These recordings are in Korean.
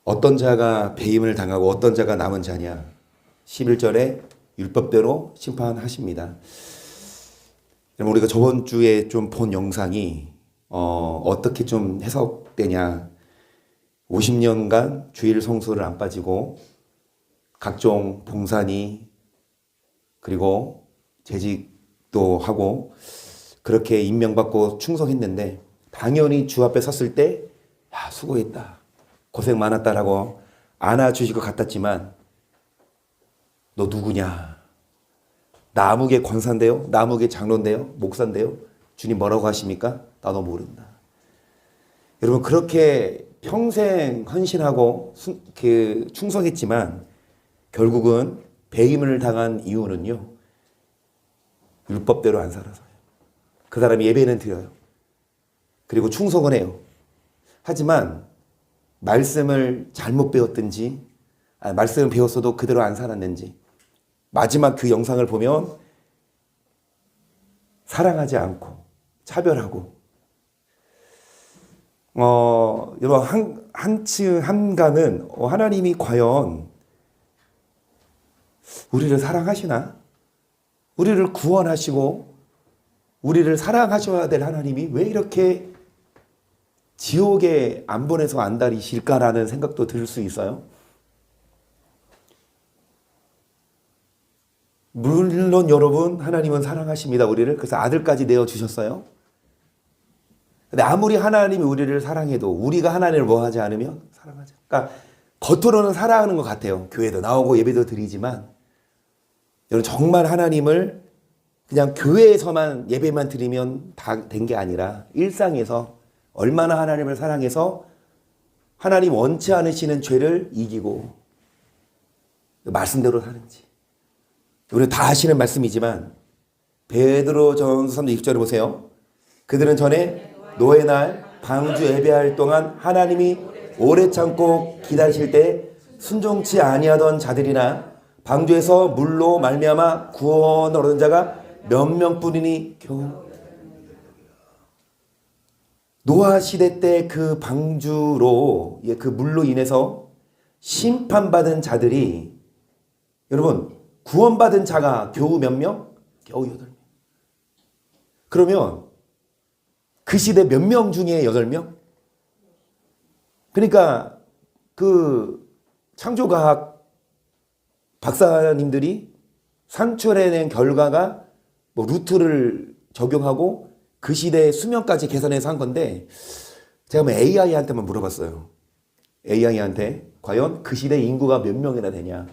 어떤 자가 배임을 당하고 어떤 자가 남은 자냐. 11절에 율법대로 심판하십니다. 여러분, 우리가 저번 주에 좀 본 영상이 어떻게 좀 해석되냐. 50년간 주일 성수를 안 빠지고 각종 봉사니 그리고 재직도 하고 그렇게 임명받고 충성했는데 당연히 주 앞에 섰을 때 야, 수고했다, 고생 많았다라고 안아주실 것 같았지만 너 누구냐? 나 아무개 권사인데요? 나 아무개 장로인데요? 목사인데요? 주님 뭐라고 하십니까? 나도 모른다. 여러분, 그렇게 평생 헌신하고 충성했지만 결국은 배임을 당한 이유는요, 율법대로 안 살아서요. 그 사람이 예배는 드려요. 그리고 충성은 해요. 하지만 말씀을 잘못 배웠든지, 말씀을 배웠어도 그대로 안 살았는지, 마지막 그 영상을 보면 사랑하지 않고 차별하고, 여러분, 한간은 하나님이 과연 우리를 사랑하시나? 우리를 구원하시고 우리를 사랑하셔야 될 하나님이 왜 이렇게 지옥에 안 보내서 안달이실까라는 생각도 들 수 있어요. 물론 여러분, 하나님은 사랑하십니다, 우리를. 그래서 아들까지 내어주셨어요. 근데 아무리 하나님이 우리를 사랑해도 우리가 하나님을 뭐 하지 않으면 사랑하지. 그러니까 겉으로는 사랑하는 것 같아요. 교회도 나오고 예배도 드리지만 여러분, 정말 하나님을 그냥 교회에서만 예배만 드리면 다 된 게 아니라 일상에서 얼마나 하나님을 사랑해서 하나님 원치 않으시는 죄를 이기고 말씀대로 사는지. 우리 다 아시는 말씀이지만 베드로전서 3장 20절을 보세요. 그들은 전에 노예 날 방주 예배할 동안 하나님이 오래 참고 기다리실 때 순종치 아니하던 자들이나 방주에서 물로 말미암아 구원을 얻은 자가 몇 명뿐이니 겨우. 노아 시대 때 그 방주로, 그 물로 인해서 심판받은 자들이, 여러분, 구원받은 자가 겨우 몇 명? 겨우 8명. 그러면 그 시대 몇 명 중에 8명? 그러니까 그 창조과학 박사님들이 산출해낸 결과가 뭐 루트를 적용하고 그 시대의 수명까지 계산해서 한 건데, 제가 뭐 AI한테만 물어봤어요. AI한테 과연 그 시대 인구가 몇 명이나 되냐.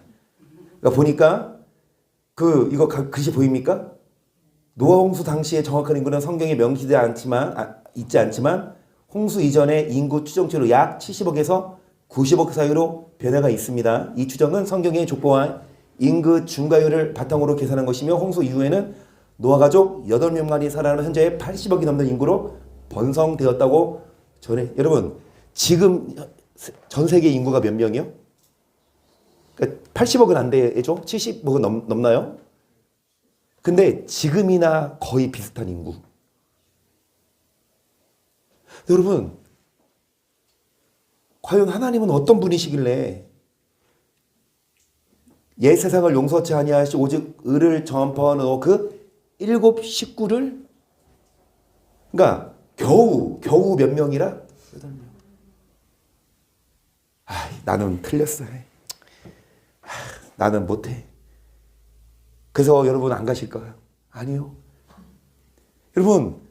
그러니까 보니까 이거 글씨 보입니까? 노아 홍수 당시의 정확한 인구는 성경에 있지 않지만 홍수 이전의 인구 추정치로 약 70억에서 90억 사이로 변화가 있습니다. 이 추정은 성경의 족보와 인구 증가율을 바탕으로 계산한 것이며 홍수 이후에는 노아 가족 8명만이 살아가는 현재 80억이 넘는 인구로 번성되었다고 전해. 여러분, 지금 전 세계 인구가 몇 명이요? 그러니까 80억은 안 되죠? 70억은 넘나요? 근데 지금이나 거의 비슷한 인구. 여러분, 과연 하나님은 어떤 분이시길래 옛 세상을 용서치 아니하시 오직 의를 전파하는 그 7 식구를, 그러니까 겨우 몇 명이라? 8명. 나는 틀렸어. 나는 못해. 그래서 여러분 안 가실까요? 아니요. 여러분,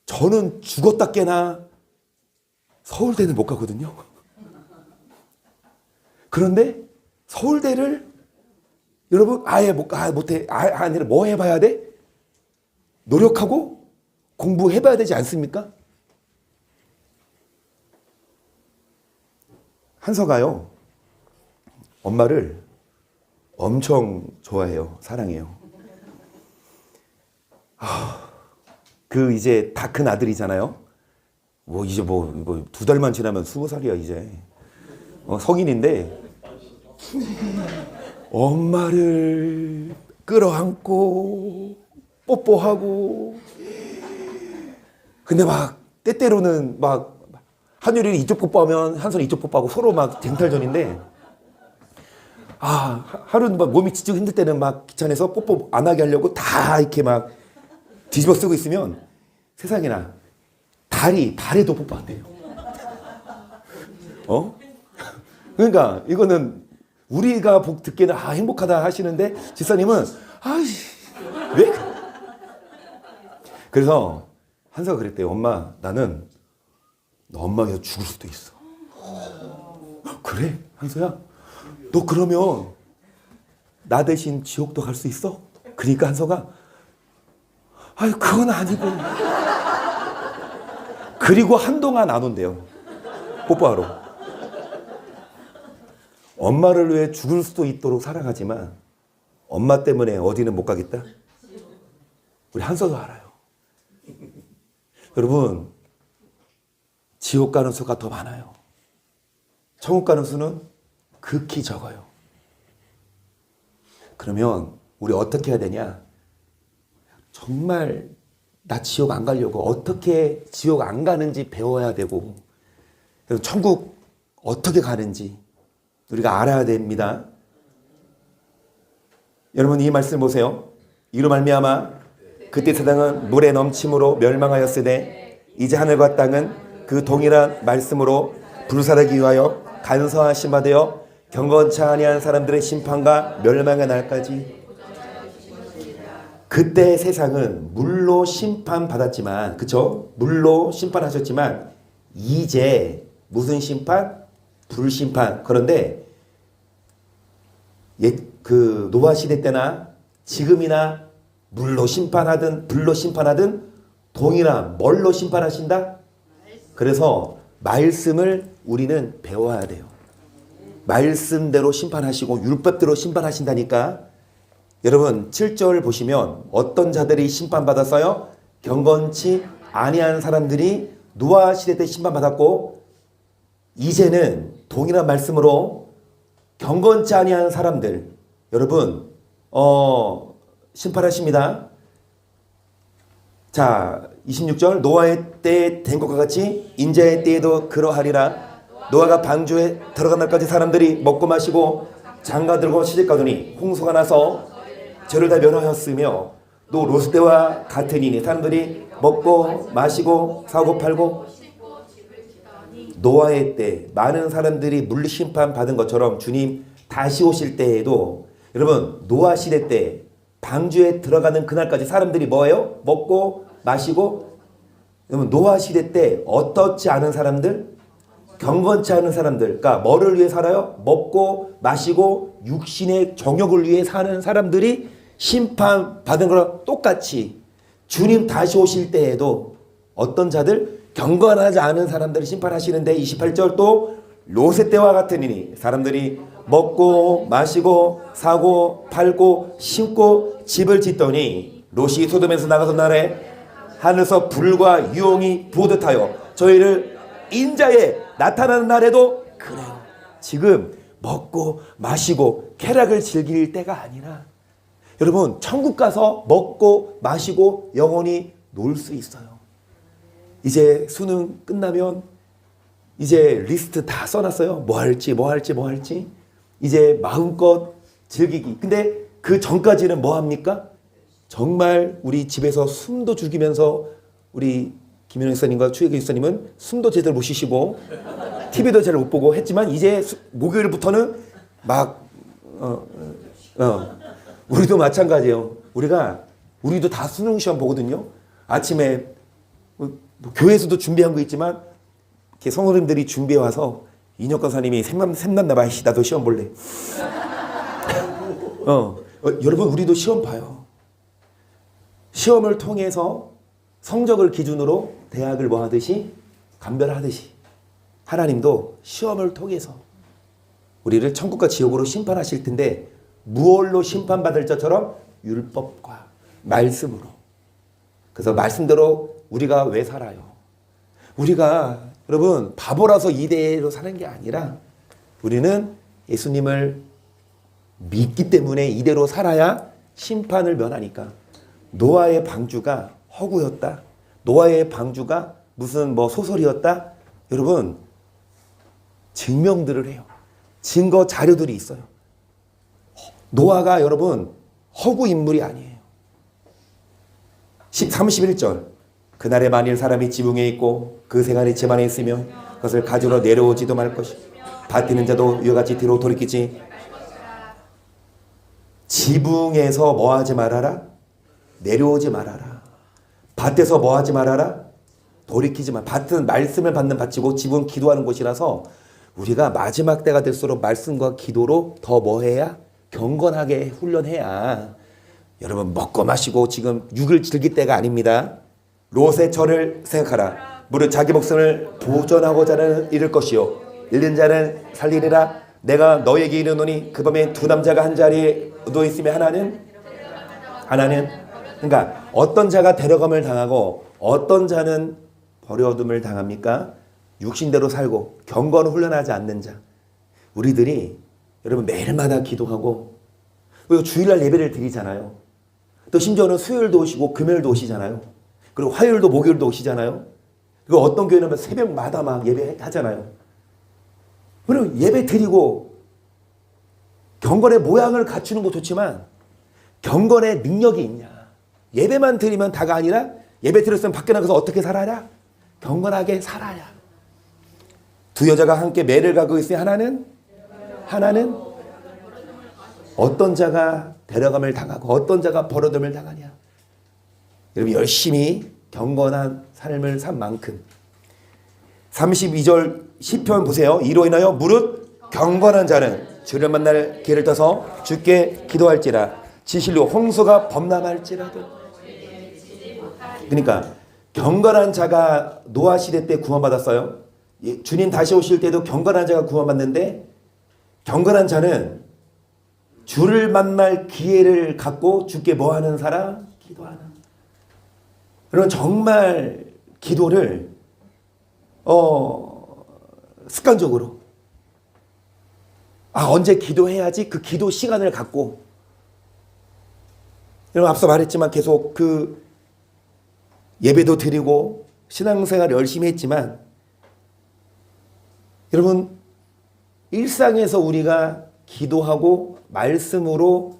저는 죽었다 깨나 서울대는 못 가거든요. 그런데 서울대를 여러분 아예 못해. 아니라 뭐 해봐야 돼? 노력하고 공부해봐야 되지 않습니까? 한서가요, 엄마를 엄청 좋아해요. 사랑해요. 이제 다 큰 아들이잖아요. 이제 2달만 지나면 20살이야, 이제. 성인인데. 엄마를 끌어안고 뽀뽀하고. 근데 막 때때로는 막 한유리는 이쪽 뽀뽀하면 한솔이 이쪽 뽀뽀하고 서로 막 쟁탈전인데, 하루는 막 몸이 지치고 힘들 때는 막 귀찮아서 뽀뽀 안 하게 하려고 다 이렇게 막 뒤집어 쓰고 있으면 세상에나 발에도 뽀뽀한대요. 그러니까 이거는 우리가 듣기에는 행복하다 하시는데 집사님은 왜? 그래서 한서가 그랬대요. 엄마, 나는 너 엄마가 죽을 수도 있어. 그래? 한서야? 너 그러면 나 대신 지옥도 갈 수 있어? 그러니까 한서가 그건 아니고. 그리고 한동안 안 온대요. 뽀뽀하러. 엄마를 위해 죽을 수도 있도록 살아가지만 엄마 때문에 어디는 못 가겠다? 우리 한서도 알아요. 여러분, 지옥 가는 수가 더 많아요. 천국 가는 수는 극히 적어요. 그러면 우리 어떻게 해야 되냐? 정말 나 지옥 안 가려고 어떻게 지옥 안 가는지 배워야 되고, 천국 어떻게 가는지 우리가 알아야 됩니다. 여러분, 이 말씀 보세요. 이로 말미암아 그때 세상은 물에 넘침으로 멸망하였으되 이제 하늘과 땅은 그 동일한 말씀으로 불살하기 위하여 간서하심 받으여 경건치 아니한 사람들의 심판과 멸망의 날까지. 그때 세상은 물로 심판받았지만, 그쵸? 물로 심판하셨지만 이제 무슨 심판? 불심판. 그런데 그 노아 시대 때나 지금이나 물로 심판하든 불로 심판하든 동일한 뭘로 심판하신다? 그래서 말씀을 우리는 배워야 돼요. 말씀대로 심판하시고 율법대로 심판하신다니까. 여러분 7절 보시면 어떤 자들이 심판받았어요? 경건치 아니한 사람들이 노아 시대 때 심판받았고, 이제는 동일한 말씀으로 경건치 아니한 사람들, 여러분 심판하십니다. 자, 26절, 노아의 때에 된 것과 같이 인자의 때에도 그러하리라. 노아가 방주에 들어간 날까지 사람들이 먹고 마시고 장가들고 시집가더니 홍수가 나서 죄를 다 면하였으며 또 롯 때와 같으니 사람들이 먹고 마시고 사고 팔고. 노아의 때 많은 사람들이 물심판 받은 것처럼 주님 다시 오실 때에도 여러분 노아 시대 때 방주에 들어가는 그날까지 사람들이 뭐예요? 먹고 마시고. 여러분 노아 시대 때 어떻지 않은 사람들? 경건치 않은 사람들. 그러니까 뭐를 위해 살아요? 먹고 마시고 육신의 정욕을 위해 사는 사람들이 심판받은 거랑 똑같이 주님 다시 오실 때에도 어떤 자들? 경건하지 않은 사람들을 심판하시는데 28절 또 롯의 때와 같으니 사람들이 먹고 마시고 사고 팔고 심고 집을 짓더니 롯이 소돔에서 나가던 날에 하늘에서 불과 유홍이 부듯하여 저희를 인자에 나타나는 날에도 그래요. 지금 먹고 마시고 쾌락을 즐길 때가 아니라 여러분 천국 가서 먹고 마시고 영원히 놀 수 있어요. 이제 수능 끝나면 이제 리스트 다 써놨어요. 뭐 할지. 이제 마음껏 즐기기. 근데 그 전까지는 뭐 합니까? 정말 우리 집에서 숨도 죽이면서 우리 김현영 목사님과 추혜교 목사님은 숨도 제대로 못 쉬시고 TV도 잘 못 보고 했지만 이제 목요일부터는 막 우리도 마찬가지예요. 우리도 다 수능 시험 보거든요. 아침에 뭐 교회에서도 준비한 거 있지만 이렇게 성도님들이 준비해 와서 인혁 강사님이 샘난다 봐. 나도 시험 볼래. 여러분 우리도 시험 봐요. 시험을 통해서 성적을 기준으로 대학을 뭐 하듯이 감별하듯이 하나님도 시험을 통해서 우리를 천국과 지옥으로 심판하실 텐데 무엇로 심판받을 자처럼? 율법과 말씀으로. 그래서 말씀대로 우리가 왜 살아요? 우리가 여러분 바보라서 이대로 사는 게 아니라 우리는 예수님을 믿기 때문에 이대로 살아야 심판을 면하니까. 노아의 방주가 허구였다. 노아의 방주가 무슨 뭐 소설이었다. 여러분 증명들을 해요. 증거 자료들이 있어요. 노아가 여러분 허구 인물이 아니에요. 31절 그날에 만일 사람이 지붕에 있고 그 생활이 집 안에 있으며 그것을 가지러 내려오지도 말 것이요 밭 뛰는 자도 이와 같이 뒤로 돌이키지. 지붕에서 뭐하지 말아라? 내려오지 말아라. 밭에서 뭐하지 말아라? 돌이키지 마. 밭은 말씀을 받는 밭이고 지붕은 기도하는 곳이라서 우리가 마지막 때가 될수록 말씀과 기도로 더 뭐해야? 경건하게 훈련해야. 여러분 먹고 마시고 지금 육을 즐길 때가 아닙니다. 롯의 철을 생각하라. 무릇 자기 목숨을 보존하고자 이를 것이요 잃는 자는 살리리라. 내가 너에게 이르노니 그 밤에 두 남자가 한 자리에 누워 있으며 하나는 그러니까 어떤 자가 데려감을 당하고 어떤 자는 버려둠을 당합니까? 육신대로 살고 경건을 훈련하지 않는 자. 우리들이 여러분 매일마다 기도하고 그리고 주일날 예배를 드리잖아요. 또 심지어는 수요일도 오시고 금요일도 오시잖아요. 그리고 화요일도 목요일도 오시잖아요. 그리고 어떤 교회는 새벽마다 막 예배하잖아요. 그리고 예배 드리고 경건의 모양을 갖추는 거 좋지만 경건의 능력이 있냐. 예배만 드리면 다가 아니라 예배 드렸으면 밖에 나가서 어떻게 살아야? 경건하게 살아야. 두 여자가 함께 매를 가고 있으니 하나는 어떤 자가 데려감을 당하고 어떤 자가 버려둠을 당하냐. 여러분 열심히 경건한 삶을 산 만큼 32절 시편 보세요. 이로 인하여 무릇 경건한 자는 주를 만날 길을 떠서 주께 기도할지라 지실로 홍수가 범람할지라도. 그러니까 경건한 자가 노아 시대 때 구원받았어요. 주님 다시 오실 때도 경건한 자가 구원받는데 경건한 자는 주를 만날 기회를 갖고 주께 뭐하는 사람? 기도하는. 그런 정말 기도를 습관적으로 언제 기도해야지 그 기도 시간을 갖고. 여러분 앞서 말했지만 계속 그 예배도 드리고 신앙생활 열심히 했지만 여러분 일상에서 우리가 기도하고 말씀으로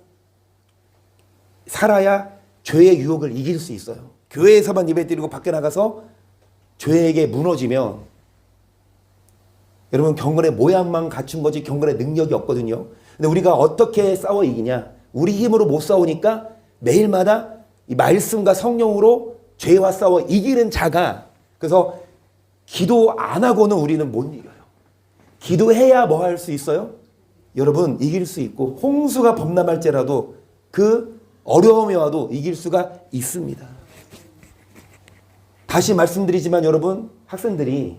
살아야 죄의 유혹을 이길 수 있어요. 교회에서만 예배 드리고 밖에 나가서 죄에게 무너지면 여러분 경건의 모양만 갖춘 거지 경건의 능력이 없거든요. 근데 우리가 어떻게 싸워 이기냐? 우리 힘으로 못 싸우니까 매일마다 이 말씀과 성령으로 죄와 싸워 이기는 자가. 그래서 기도 안 하고는 우리는 못 이겨요. 기도해야 뭐 할 수 있어요? 여러분 이길 수 있고 홍수가 범람할지라도 그 어려움이 와도 이길 수가 있습니다. 다시 말씀드리지만 여러분 학생들이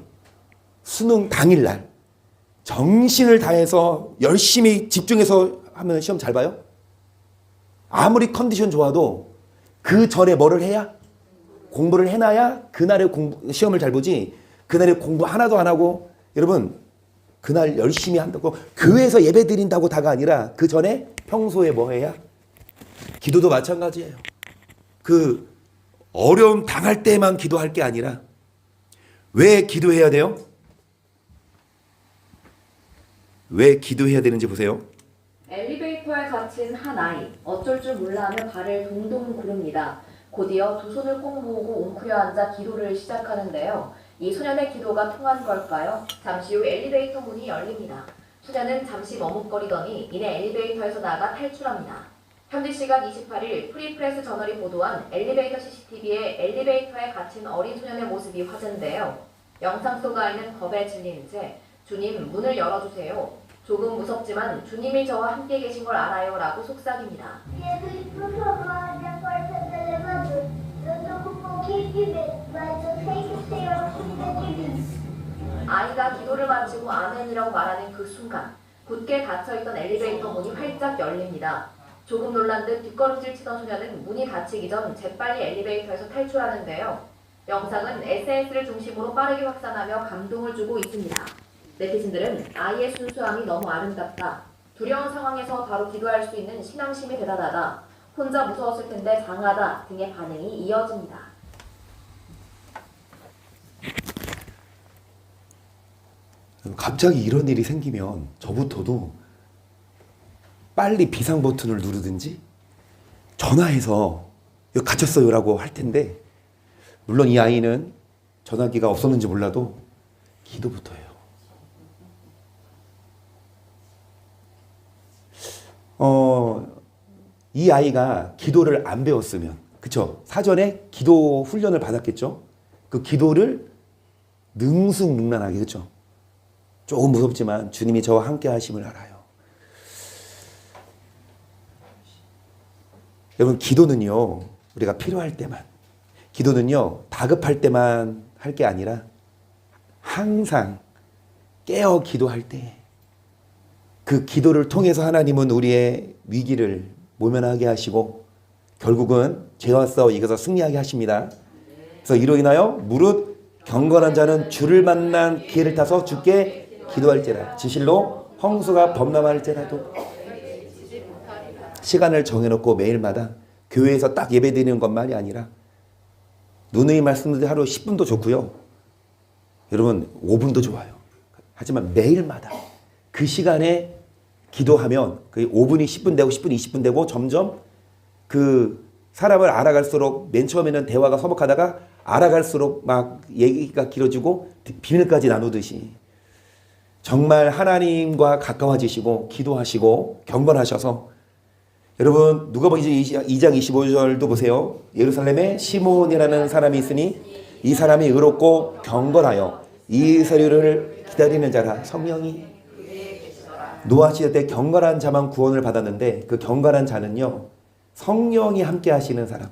수능 당일날 정신을 다해서 열심히 집중해서 하면 시험 잘 봐요? 아무리 컨디션 좋아도 그 전에 뭐를 해야? 공부를 해놔야 그날의 시험을 잘 보지. 그날에 공부 하나도 안 하고 여러분 그날 열심히 한다고 교회에서 예배 드린다고 다가 아니라 그 전에 평소에 뭐 해야? 기도도 마찬가지예요. 그 어려움 당할 때만 기도할 게 아니라 왜 기도해야 돼요? 왜 기도해야 되는지 보세요. 엘리베이터에 갇힌 한 아이 어쩔 줄 몰라 하며 발을 동동 구릅니다. 곧이어 두 손을 꼭 모으고 웅크려 앉아 기도를 시작하는데요. 이 소년의 기도가 통한 걸까요? 잠시 후 엘리베이터 문이 열립니다. 소년은 잠시 머뭇거리더니 이내 엘리베이터에서 나가 탈출합니다. 현지 시각 28일 프리프레스 저널이 보도한 엘리베이터 CCTV에 엘리베이터에 갇힌 어린 소년의 모습이 화제인데요. 영상 속 아이는 겁에 질린 채 주님 문을 열어주세요. 조금 무섭지만 주님이 저와 함께 계신 걸 알아요 라고 속삭입니다. 아이가 기도를 마치고 아멘이라고 말하는 그 순간 굳게 닫혀있던 엘리베이터 문이 활짝 열립니다. 조금 놀란 듯 뒷걸음질 치던 소녀는 문이 닫히기 전 재빨리 엘리베이터에서 탈출하는데요. 영상은 SNS를 중심으로 빠르게 확산하며 감동을 주고 있습니다. 네티즌들은 아이의 순수함이 너무 아름답다. 두려운 상황에서 바로 기도할 수 있는 신앙심이 대단하다. 혼자 무서웠을 텐데 강하다 등의 반응이 이어집니다. 갑자기 이런 일이 생기면 저부터도 빨리 비상 버튼을 누르든지 전화해서 여기 갇혔어요라고 할 텐데, 물론 이 아이는 전화기가 없었는지 몰라도 기도부터 해요. 이 아이가 기도를 안 배웠으면, 그쵸? 사전에 기도 훈련을 받았겠죠? 그 기도를 능숙능란하게, 그쵸? 조금 무섭지만 주님이 저와 함께 하심을 알아요. 여러분, 기도는요, 우리가 필요할 때만, 기도는요, 다급할 때만 할 게 아니라 항상 깨어 기도할 때, 그 기도를 통해서 하나님은 우리의 위기를 모면하게 하시고 결국은 죄와 싸워 이겨서 승리하게 하십니다. 그래서 이로 인하여 무릇 경건한 자는 주를 만난 기회를 타서 주께 기도할지라. 지실로 홍수가 범람할지라도. 시간을 정해놓고 매일마다 교회에서 딱 예배드리는 것만이 아니라 누누이 말씀드린 하루 10분도 좋고요. 여러분 5분도 좋아요. 하지만 매일마다 그 시간에 기도하면 그 5분이 10분 되고 10분이 20분 되고 점점 그 사람을 알아갈수록 맨 처음에는 대화가 서먹하다가 알아갈수록 막 얘기가 길어지고 비밀까지 나누듯이 정말 하나님과 가까워지시고 기도하시고 경건하셔서, 여러분 누가복음 2장 25절도 보세요. 예루살렘에 시몬이라는 사람이 있으니 이 사람이 의롭고 경건하여 이스라엘을 기다리는 자라. 성령이 노아 시대 때 경건한 자만 구원을 받았는데, 그 경건한 자는요 성령이 함께 하시는 사람.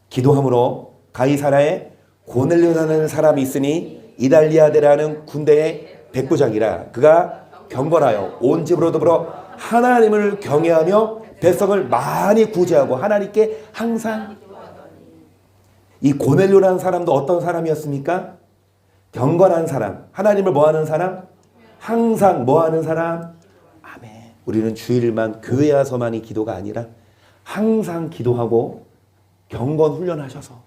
기도함으로 가이사라에 고넬료라는 사람이 있으니 이달리아데라는 군대의 백부장이라. 그가 경건하여 온 집으로 더불어 하나님을 경외하며 백성을 많이 구제하고 하나님께 항상. 이 고넬료라는 사람도 어떤 사람이었습니까? 경건한 사람. 하나님을 뭐하는 사람? 항상 뭐하는 사람? 아멘. 우리는 주일만 교회 와서만이 기도가 아니라 항상 기도하고 경건 훈련하셔서,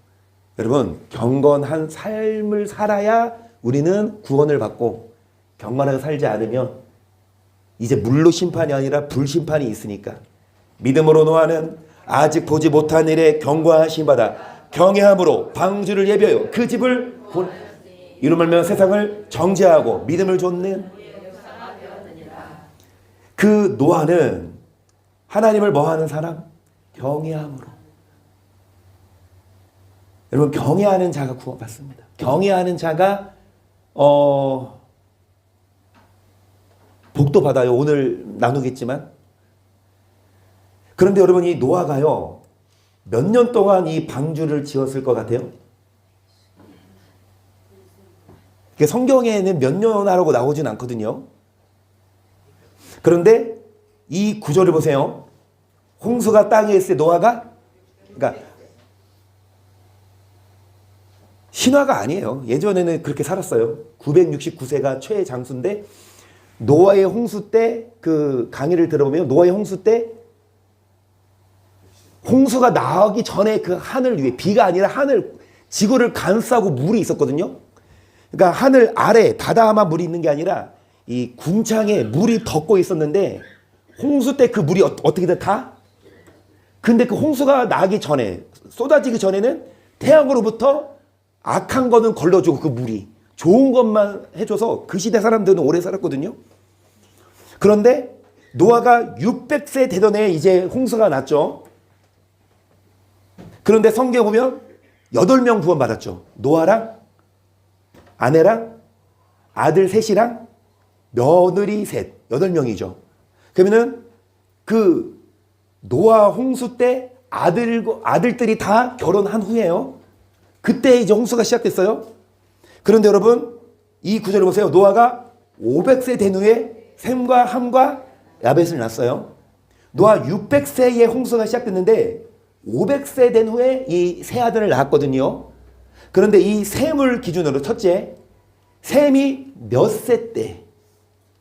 여러분 경건한 삶을 살아야 우리는 구원을 받고, 경건하게 살지 않으면 이제 물로 심판이 아니라 불심판이 있으니까 믿음으로 노아는 아직 보지 못한 일에 경고하심 받아 경외함으로 방주를 예비하여 그 집을 이로 말면 세상을 정죄하고 믿음을 좇는. 그 노아는 하나님을 뭐하는 사람? 경외함으로. 여러분 경외하는 자가 구원받습니다. 경외하는 자가 복도 받아요. 오늘 나누겠지만. 그런데 여러분 이 노아가요 몇 년 동안 이 방주를 지었을 것 같아요? 성경에는 몇 년 하라고 나오진 않거든요. 그런데 이 구절을 보세요. 홍수가 땅에 있을 때 노아가, 그러니까 신화가 아니에요. 예전에는 그렇게 살았어요. 969세가 최장수인데, 노아의 홍수 때 그 강의를 들어보면 노아의 홍수 때 홍수가 나오기 전에 그 하늘 위에, 비가 아니라 하늘, 지구를 감싸고 물이 있었거든요. 그러니까 하늘 아래 바다만 물이 있는 게 아니라 이 궁창에 물이 덮고 있었는데, 홍수 때 그 물이 어떻게든 다? 근데 그 홍수가 나기 전에, 쏟아지기 전에는 태양으로부터 악한 거는 걸러주고 그 물이 좋은 것만 해줘서 그 시대 사람들은 오래 살았거든요. 그런데 노아가 600세 되던 해에 이제 홍수가 났죠. 그런데 성경 보면 8명 구원받았죠. 노아랑 아내랑 아들 셋이랑 며느리 셋, 8명이죠. 그러면은 그 노아 홍수 때 아들들이 다 결혼한 후에요. 그때 이제 홍수가 시작됐어요. 그런데 여러분 이 구절을 보세요. 노아가 500세 된 후에 셈과 함과 야벳을 낳았어요. 노아 600세에 홍수가 시작됐는데 500세 된 후에 이 세 아들을 낳았거든요. 그런데 이 셈을 기준으로, 첫째, 셈이 몇 세 때,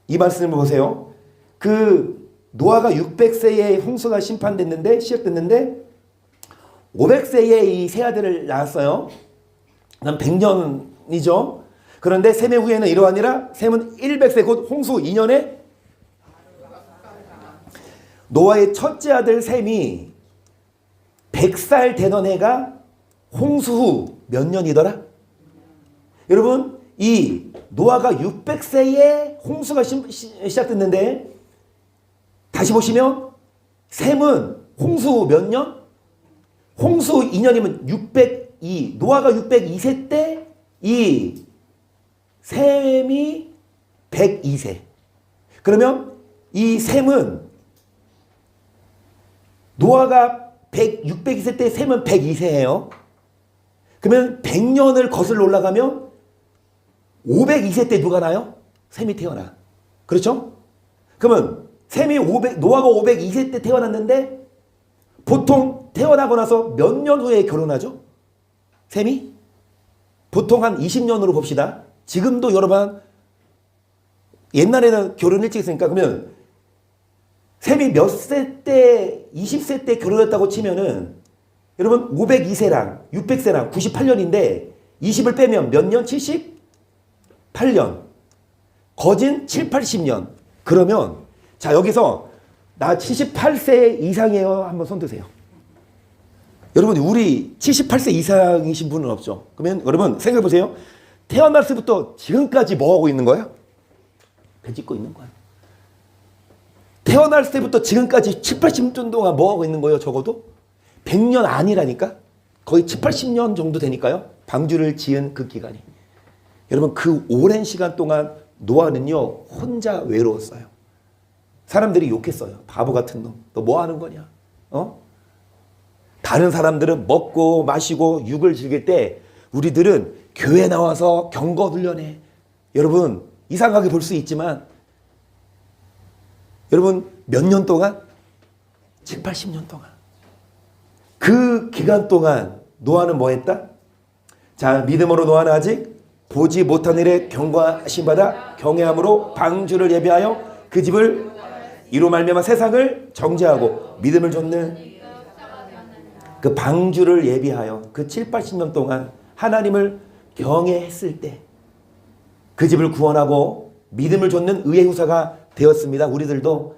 이 말씀을 보세요. 그 노아가 600세에 홍수가 시작됐는데 500세에 이 세 아들을 낳았어요. 그럼 100년이죠. 그런데 셈의 후에는 이러하니라. 셈은 100세 곧 홍수 2년에 노아의 첫째 아들 셈이 100살 되던 해가 홍수 후 몇 년이더라? 여러분, 이 노아가 600세에 홍수가 시작됐는데 다시 보시면 셈은 홍수 후 몇 년? 홍수 2년이면 602. 노아가 602세 때 이 셈이 102세. 그러면 이 셈은 노아가 602세 때 셈은 102세예요. 그러면 100년을 거슬러 올라가면 502세 때 누가 나요? 셈이 태어나. 그렇죠? 그러면 노아가 502세 때 태어났는데 보통 태어나고 나서 몇 년 후에 결혼하죠? 셈이? 보통 한 20년으로 봅시다. 지금도 여러분 옛날에는 결혼 일찍 했으니까 그러면 셈이 몇 세 때 20세 때 결혼했다고 치면은 여러분 502세랑 600세랑 98년인데 20을 빼면 몇 년? 78년. 거진 7, 80년. 그러면 자 여기서 나 78세 이상이에요. 한번 손 드세요. 여러분 우리 78세 이상이신 분은 없죠. 그러면 여러분 생각해 보세요. 태어났을 때부터 지금까지 뭐 하고 있는 거야? 배 짚고 있는 거야. 태어났을 때부터 지금까지 7, 80년 동안 뭐 하고 있는 거예요? 적어도 100년 아니라니까. 거의 7, 80년 정도 되니까요. 방주를 지은 그 기간이. 여러분 그 오랜 시간 동안 노아는요 혼자 외로웠어요. 사람들이 욕했어요. 바보 같은 놈. 너 뭐 하는 거냐? 다른 사람들은 먹고 마시고 육을 즐길 때 우리들은 교회 나와서 경거 훈련해. 여러분 이상하게 볼 수 있지만 여러분 몇 년 동안? 7, 80년 동안. 그 기간 동안 노아는 뭐 했다? 자, 믿음으로 노아는 아직 보지 못한 일에 경고하심 받아 경외함으로 방주를 예비하여 그 집을 이로 말미암아 세상을 정죄하고 믿음을 좇는 그 방주를 예비하여 그 7, 80년 동안 하나님을 경외했을 때 그 집을 구원하고 믿음을 좇는 의의 후사가 되었습니다. 우리들도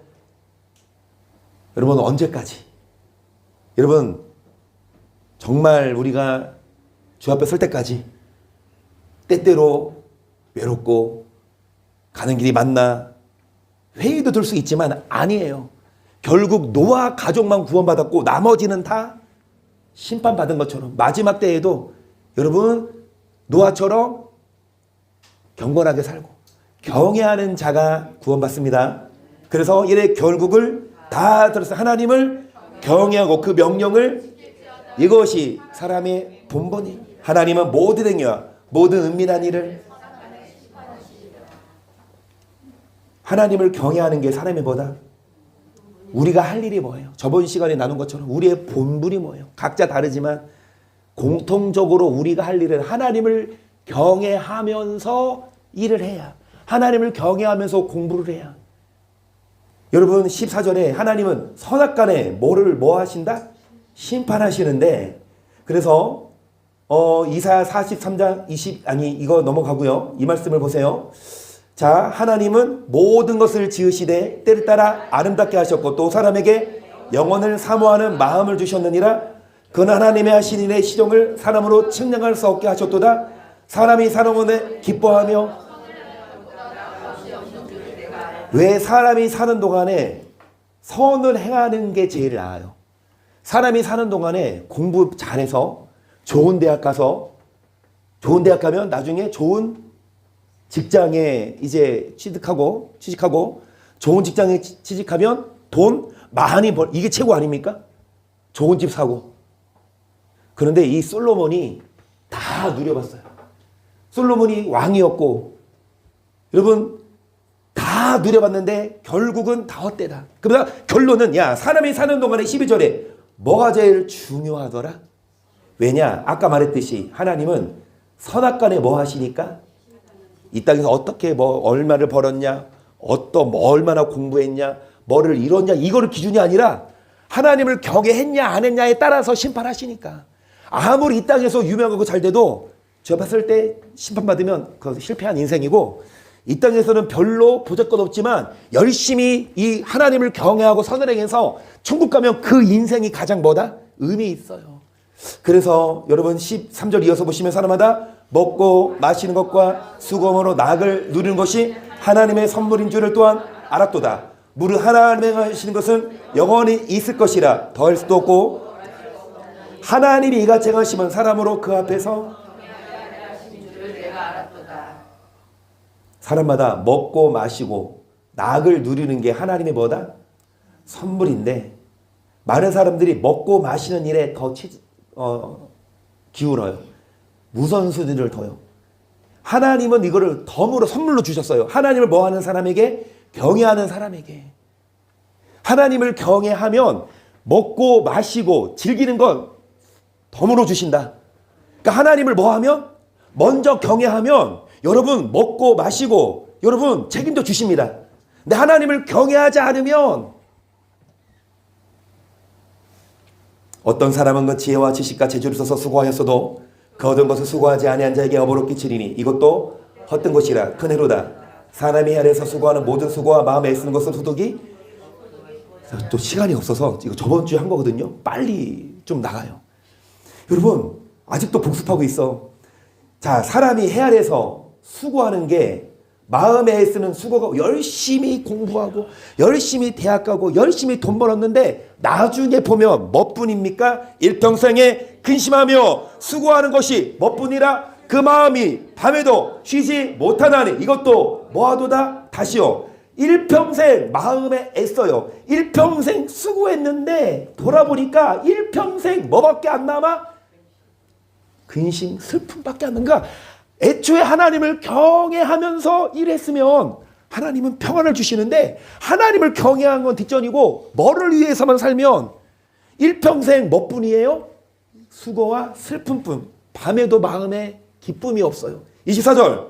여러분 언제까지? 여러분 정말 우리가 주 앞에 설 때까지 때때로 외롭고 가는 길이 많나 회의도 들 수 있지만 아니에요. 결국 노아 가족만 구원받았고 나머지는 다 심판받은 것처럼 마지막 때에도 여러분 노아처럼 경건하게 살고 경외하는 자가 구원받습니다. 그래서 이래 결국을 다 들어서 하나님을 경외하고 그 명령을 이것이 사람의 본분이. 하나님은 모든 행위와 모든 은밀한 일을 하나님을 경외하는 게 사람의 뭐다? 우리가 할 일이 뭐예요? 저번 시간에 나눈 것처럼 우리의 본분이 뭐예요? 각자 다르지만 공통적으로 우리가 할 일은 하나님을 경외하면서 일을 해야, 하나님을 경외하면서 공부를 해야. 여러분 14절에 하나님은 선악간에 뭐 하신다? 심판하시는데, 그래서 이사야 43장 이거 넘어가고요. 이 말씀을 보세요. 자, 하나님은 모든 것을 지으시되 때를 따라 아름답게 하셨고 또 사람에게 영혼을 사모하는 마음을 주셨느니라. 그는 하나님의 하신 일의 시종을 사람으로 측량할 수 없게 하셨도다. 사람이 사는 기뻐하며. 왜 사람이 사는 동안에 선을 행하는 게 제일 나아요. 사람이 사는 동안에 공부 잘해서 좋은 대학 가서, 좋은 대학 가면 나중에 좋은 직장에 이제 취직하고 좋은 직장에 취직하면 돈 많이 이게 최고 아닙니까? 좋은 집 사고. 그런데 이 솔로몬이 다 누려봤어요. 솔로몬이 왕이었고 여러분 다 누려봤는데 결국은 다 헛되다. 그러다 결론은 사람이 사는 동안에 12절에 뭐가 제일 중요하더라? 왜냐? 아까 말했듯이 하나님은 선악간에 뭐 하시니까? 이 땅에서 어떻게 얼마를 벌었냐? 얼마나 공부했냐? 뭐를 이뤘냐 이거를 기준이 아니라 하나님을 경외했냐 안 했냐에 따라서 심판하시니까. 아무리 이 땅에서 유명하고 잘 돼도 저 봤을 때 심판받으면 그건 실패한 인생이고, 이 땅에서는 별로 보잘것없지만 열심히 이 하나님을 경외하고 선을 행해서 천국 가면 그 인생이 가장 뭐다? 의미 있어요. 그래서 여러분 13절 이어서 보시면 사람마다 먹고 마시는 것과 수고함으로 낙을 누리는 것이 하나님의 선물인 줄을 또한 알았도다. 무릇 하나님의 하시는 것은 영원히 있을 것이라 더할 수도 없고, 하나님이 이같이 행하시면 사람으로 그 앞에서 사람마다 먹고 마시고 낙을 누리는 게 하나님의 뭐다? 선물인데, 많은 사람들이 먹고 마시는 일에 더 기울어요. 우선순위를 둬요. 하나님은 이거를 덤으로 선물로 주셨어요. 하나님을 뭐 하는 사람에게? 경외하는 사람에게. 하나님을 경외하면 먹고 마시고 즐기는 건 덤으로 주신다. 그러니까 하나님을 뭐 하면? 먼저 경외하면 여러분 먹고 마시고 여러분 책임져 주십니다. 근데 하나님을 경외하지 않으면 어떤 사람은 그 지혜와 지식과 재주를 써서 수고하였어도 그 얻은 것을 수고하지 아니한 자에게 업으로 끼치리니 이것도 헛된 것이라 큰 해로다. 사람이 아래에서 수고하는 모든 수고와 마음에 애쓰는 것을 소득이. 또 시간이 없어서 이거 저번 주에 한 거거든요. 빨리 좀 나가요. 여러분 아직도 복습하고 있어. 자, 사람이 해 아래에서 수고하는 게 마음에 애쓰는 수고가, 열심히 공부하고 열심히 대학 가고 열심히 돈 벌었는데 나중에 보면 뭐뿐입니까? 일평생에 근심하며 수고하는 것이 뭐뿐이라 그 마음이 밤에도 쉬지 못하나니 이것도 뭐하도다 다시요. 일평생 마음에 애써요. 일평생 수고했는데 돌아보니까 일평생 뭐밖에 안 남아? 근심, 슬픔밖에 안 남아. 애초에 하나님을 경외하면서 일했으면 하나님은 평안을 주시는데, 하나님을 경외한 건 뒷전이고 뭐를 위해서만 살면 일평생 뭐뿐이에요? 수고와 슬픔뿐. 밤에도 마음에 기쁨이 없어요. 24절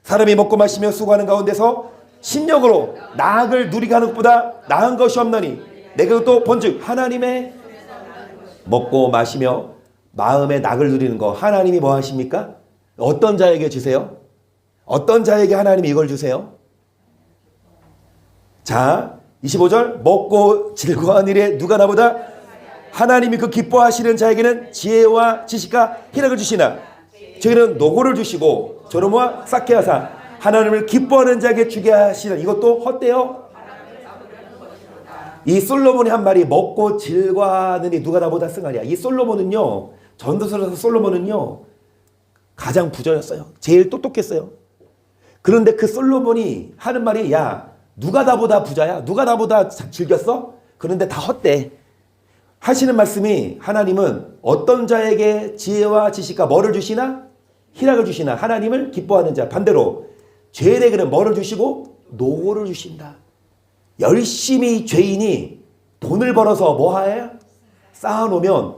사람이 먹고 마시며 수고하는 가운데서 심령으로 낙을 누리게 하는 것보다 나은 것이 없나니 내가 또 본즉 하나님의 먹고 마시며 마음에 낙을 누리는 거 하나님이 뭐 하십니까? 어떤 자에게 주세요? 어떤 자에게 하나님이 이걸 주세요? 자, 25절 먹고 즐거워하는 일에 누가 나보다 하나님이 그 기뻐하시는 자에게는 지혜와 지식과 희락을 주시나 저희는 노고를 주시고 저놈과 쌓게 하사 하나님을 기뻐하는 자에게 주게 하시는 이것도 헛되어. 이 솔로몬이 한 말이 먹고 즐거워하는 이 누가 나보다 승하랴. 이 솔로몬은요, 전도서에서 솔로몬은요 가장 부자였어요. 제일 똑똑했어요. 그런데 그 솔로몬이 하는 말이, 야 누가 나보다 부자야? 누가 나보다 즐겼어? 그런데 다 헛돼. 하시는 말씀이, 하나님은 어떤 자에게 지혜와 지식과 뭐를 주시나? 희락을 주시나? 하나님을 기뻐하는 자. 반대로 죄인에게는 뭐를 주시고? 노고를 주신다. 열심히 죄인이 돈을 벌어서 뭐 해요? 쌓아놓으면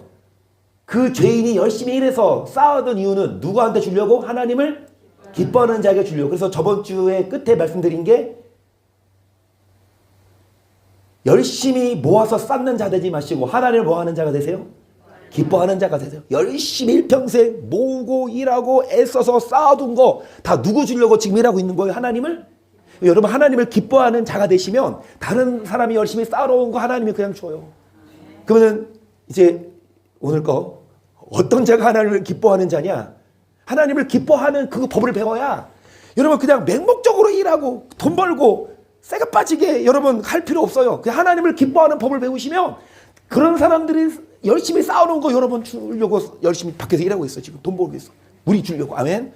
그 죄인이 열심히 일해서 쌓아둔 이유는 누구한테 주려고? 하나님을 기뻐하는 자에게 주려고. 그래서 저번 주에 끝에 말씀드린 게, 열심히 모아서 쌓는 자 되지 마시고 하나님을 뭐 하는 자가 되세요? 기뻐하는 자가 되세요. 열심히 일평생 모으고 일하고 애써서 쌓아둔 거 다 누구 주려고 지금 일하고 있는 거예요? 하나님을? 여러분 하나님을 기뻐하는 자가 되시면 다른 사람이 열심히 쌓아놓은 거 하나님이 그냥 줘요. 그러면 이제 오늘 거, 어떤 자가 하나님을 기뻐하는 자냐? 하나님을 기뻐하는 그 법을 배워야 여러분 그냥 맹목적으로 일하고 돈 벌고 쇠가 빠지게 여러분 할 필요 없어요. 그냥 하나님을 기뻐하는 법을 배우시면 그런 사람들이 열심히 쌓아놓은 거 여러분 주려고 열심히 밖에서 일하고 있어. 지금 돈 벌고 있어. 우리 주려고. 아멘.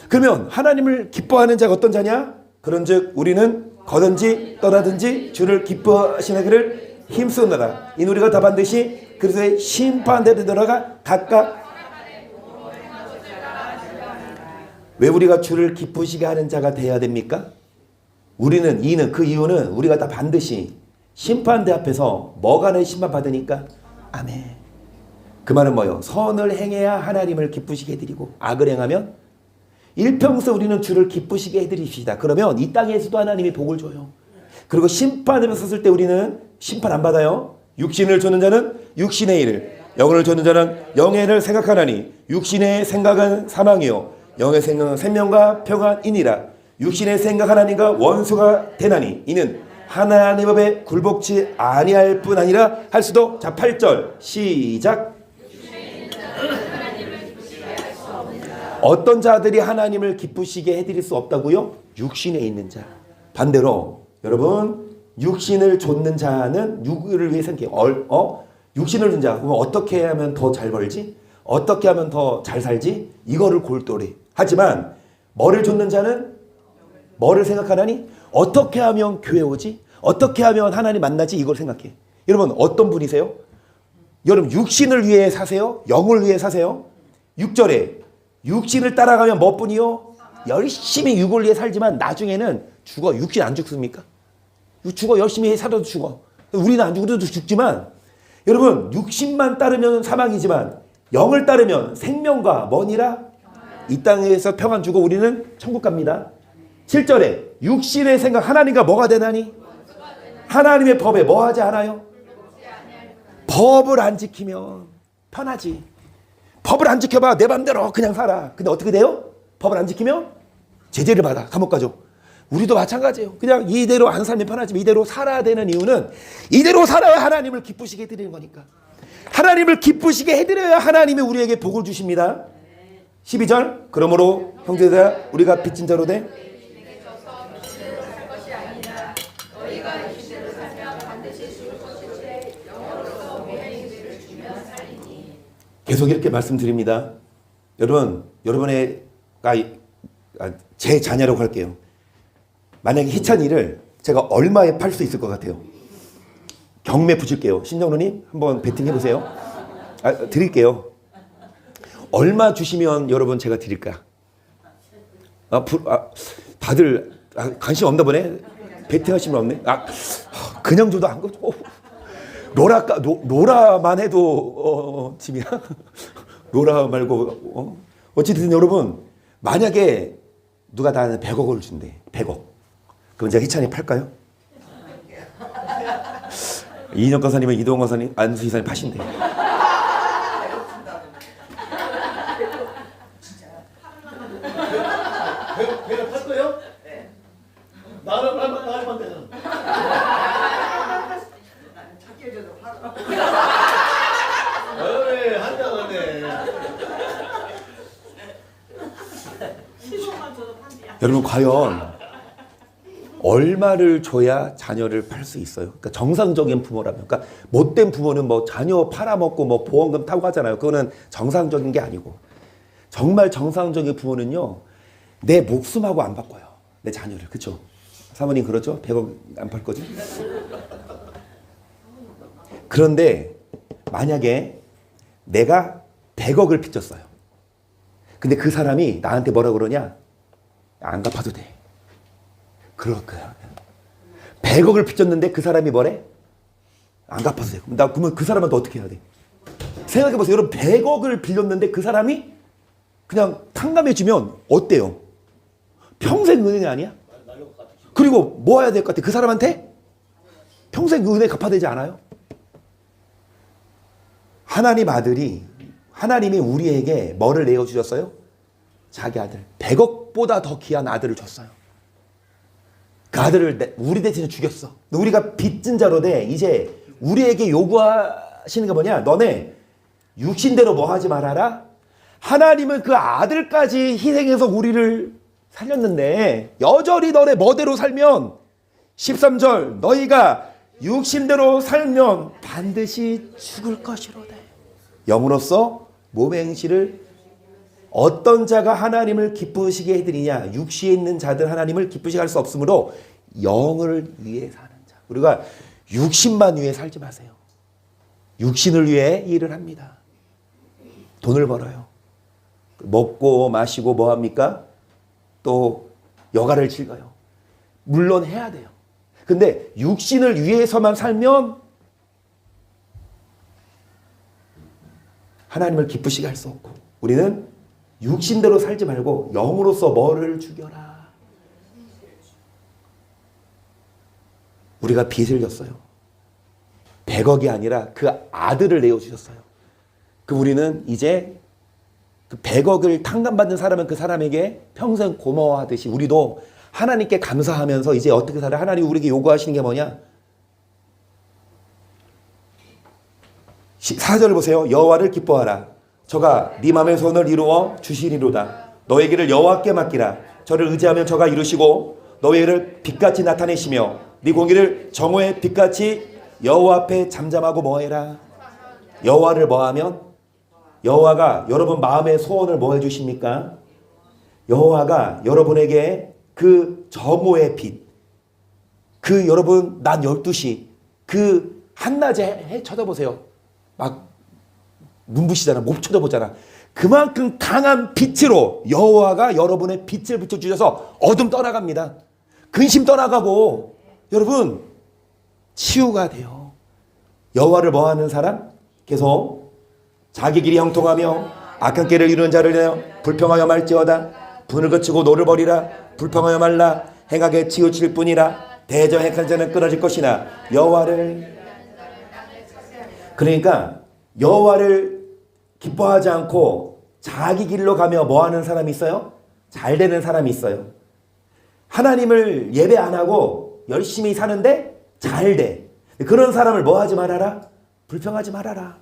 그러면 하나님을 기뻐하는 자가 어떤 자냐? 그런즉 우리는 거든지 떠나든지 주를 기뻐하시기를 힘쓰느라 이 우리가 다 반드시 그리스도의 심판대에 들어가 각각. 왜 우리가 주를 기쁘시게 하는 자가 돼야 됩니까? 우리는 그 이유는 우리가 다 반드시 심판대 앞에서 뭐가 심판받으니까. 아멘. 그 말은 뭐예요? 선을 행해야 하나님을 기쁘시게 해드리고 악을 행하면 일평생 우리는 주를 기쁘시게 해드립시다. 그러면 이 땅에서도 하나님이 복을 줘요. 그리고 심판을 섰을 때 우리는 심판 안 받아요. 육신을 쫓는 자는 육신의 일을, 영을 쫓는 자는 영의 일을 생각하나니 육신의 생각은 사망이요 영의 생각은 생명과 평안이니라. 육신의 생각 하나님과 원수가 되나니 이는 하나님 법에 굴복치 아니할 뿐 아니라 할 수도. 자, 8절 시작. 어떤 자들이 하나님을 기쁘시게 해드릴 수 없다고요? 육신에 있는 자. 반대로 여러분, 육신을 좇는 자는 육을 위해 생겨. 육신을 좇는 자. 그럼 어떻게 하면 더 잘 벌지? 어떻게 하면 더 잘 살지? 이거를 골똘히. 하지만 뭐를 좇는 자는 뭐를 생각하나니? 어떻게 하면 교회 오지? 어떻게 하면 하나님 만나지? 이걸 생각해. 여러분, 어떤 분이세요? 여러분, 육신을 위해 사세요? 영을 위해 사세요? 6절에 육신을 따라가면 뭐뿐이요? 열심히 육을 위해 살지만 나중에는 죽어. 육신 안 죽습니까? 죽어. 열심히 살아도 죽어. 우리는 안 죽어도 죽지만 여러분, 육신만 따르면 사망이지만 영을 따르면 생명과 뭐니라? 이 땅에서 평안 주고 우리는 천국 갑니다. 7절에 육신의 생각 하나님과 뭐가 되나니? 하나님의 법에 뭐 하지 않아요? 법을 안 지키면 편하지. 법을 안 지켜봐. 내 맘대로 그냥 살아. 근데 어떻게 돼요? 법을 안 지키면 제재를 받아. 감옥 가죠. 우리도 마찬가지예요. 그냥 이대로 안 살면 편하지만 이대로 살아야 되는 이유는 이대로 살아야 하나님을 기쁘시게 해드리는 거니까. 하나님을 기쁘시게 해드려야 하나님이 우리에게 복을 주십니다. 12절 그러므로 형제들아 우리가 빚진 자로 돼 계속 이렇게 말씀드립니다. 여러분, 여러분의 제 자녀라고 할게요. 만약에 희찬이를 제가 얼마에 팔 수 있을 것 같아요? 경매 붙일게요. 신정로님 한번 베팅해보세요. 드릴게요. 얼마 주시면 여러분 제가 드릴까? 다들 관심 없나 보네. 베팅하시는 분 없네. 그냥 줘도 안 거죠. 로라만 해도 짐이야. 로라 말고 어쨌든 여러분, 만약에 누가 나한테 100억을 준대. 100억. 그럼 제가 희찬이 팔까요? 이인영 권사님은 이동원 권사님, 안수 이사님 파신대. 배가 탈 거예요? 네. 나를 말만 되는. 나는 찾기 해줘도 팔아. 어이, 한장하네. 15만 줘도 판대야. 여러분, 과연 얼마를 줘야 자녀를 팔 수 있어요? 그러니까 정상적인 부모라면, 그러니까 못된 부모는 뭐 자녀 팔아먹고 뭐 보험금 타고 하잖아요. 그거는 정상적인 게 아니고, 정말 정상적인 부모는요, 내 목숨하고 안 바꿔요. 내 자녀를. 그렇죠? 사모님 그렇죠? 100억 안 팔 거죠? 그런데 만약에 내가 100억을 빚졌어요. 근데 그 사람이 나한테 뭐라 그러냐? 안 갚아도 돼. 그럴 거야. 100억을 빚졌는데 그 사람이 뭐래? 안 갚아도 돼. 그러면 그 사람한테 어떻게 해야 돼? 생각해보세요. 여러분, 100억을 빌렸는데 그 사람이 그냥 탕감해주면 어때요? 평생 은혜 아니야? 그리고 뭐 해야 될 것 같아? 그 사람한테? 평생 은혜 갚아야 되지 않아요? 하나님 아들이, 하나님이 우리에게 뭐를 내어주셨어요? 자기 아들. 100억보다 더 귀한 아들을 줬어요. 그 아들을 우리 대신에 죽였어. 우리가 빚진 자로 돼. 이제 우리에게 요구하시는 게 뭐냐? 너네 육신대로 뭐 하지 말아라? 하나님은 그 아들까지 희생해서 우리를 살렸는데 여전히 너네 뭐대로 살면 13절 너희가 육신대로 살면 반드시 죽을 것이로되 영으로서 몸의 행실을 어떤 자가 하나님을 기쁘시게 해드리냐? 육시에 있는 자들 하나님을 기쁘시게 할 수 없으므로 영을 위해 사는 자. 우리가 육신만 위해 살지 마세요. 육신을 위해 일을 합니다. 돈을 벌어요. 먹고 마시고 뭐 합니까? 또 여가를 즐겨요. 물론 해야 돼요. 근데 육신을 위해서만 살면 하나님을 기쁘시게 할 수 없고, 우리는 육신대로 살지 말고 영으로서 뭐를 죽여라. 우리가 빚을 졌어요. 100억이 아니라 그 아들을 내어주셨어요. 그 우리는 이제 그 100억을 탕감받은 사람은 그 사람에게 평생 고마워하듯이 우리도 하나님께 감사하면서 이제 어떻게 살아? 하나님 우리에게 요구하시는 게 뭐냐? 4절을 보세요. 여호와를 기뻐하라. 저가 네 맘의 소원을 이루어 주시리로다. 너의 길을 여호와께 맡기라. 저를 의지하면 저가 이루시고 너의 일을 빛같이 나타내시며 네 공의를 정오의 빛같이 여호와 앞에 잠잠하고 뭐해라. 여호와를 뭐하면? 여호와가 여러분 마음의 소원을 뭐 해주십니까? 여호와가 여러분에게 그 정오의 빛, 그 여러분 낮 12시 그 한낮에 쳐다보세요. 막 눈부시잖아. 못 쳐다보잖아. 그만큼 강한 빛으로 여호와가 여러분의 빛을 비춰주셔서 어둠 떠나갑니다. 근심 떠나가고 여러분 치유가 돼요. 여호와를 뭐하는 사람? 계속 자기 길이 형통하며 악한 길을 이루는 자를 내어 불평하여 말지어다. 분을 그치고 노를 버리라. 불평하여 말라. 행하게 치우칠 뿐이라. 대저 행한 자는 끊어질 것이나 여호와를, 그러니까 여호와를 기뻐하지 않고 자기 길로 가며 뭐하는 사람이 있어요? 잘 되는 사람이 있어요. 하나님을 예배 안 하고 열심히 사는데 잘 돼. 그런 사람을 뭐하지 말아라? 불평하지 말아라.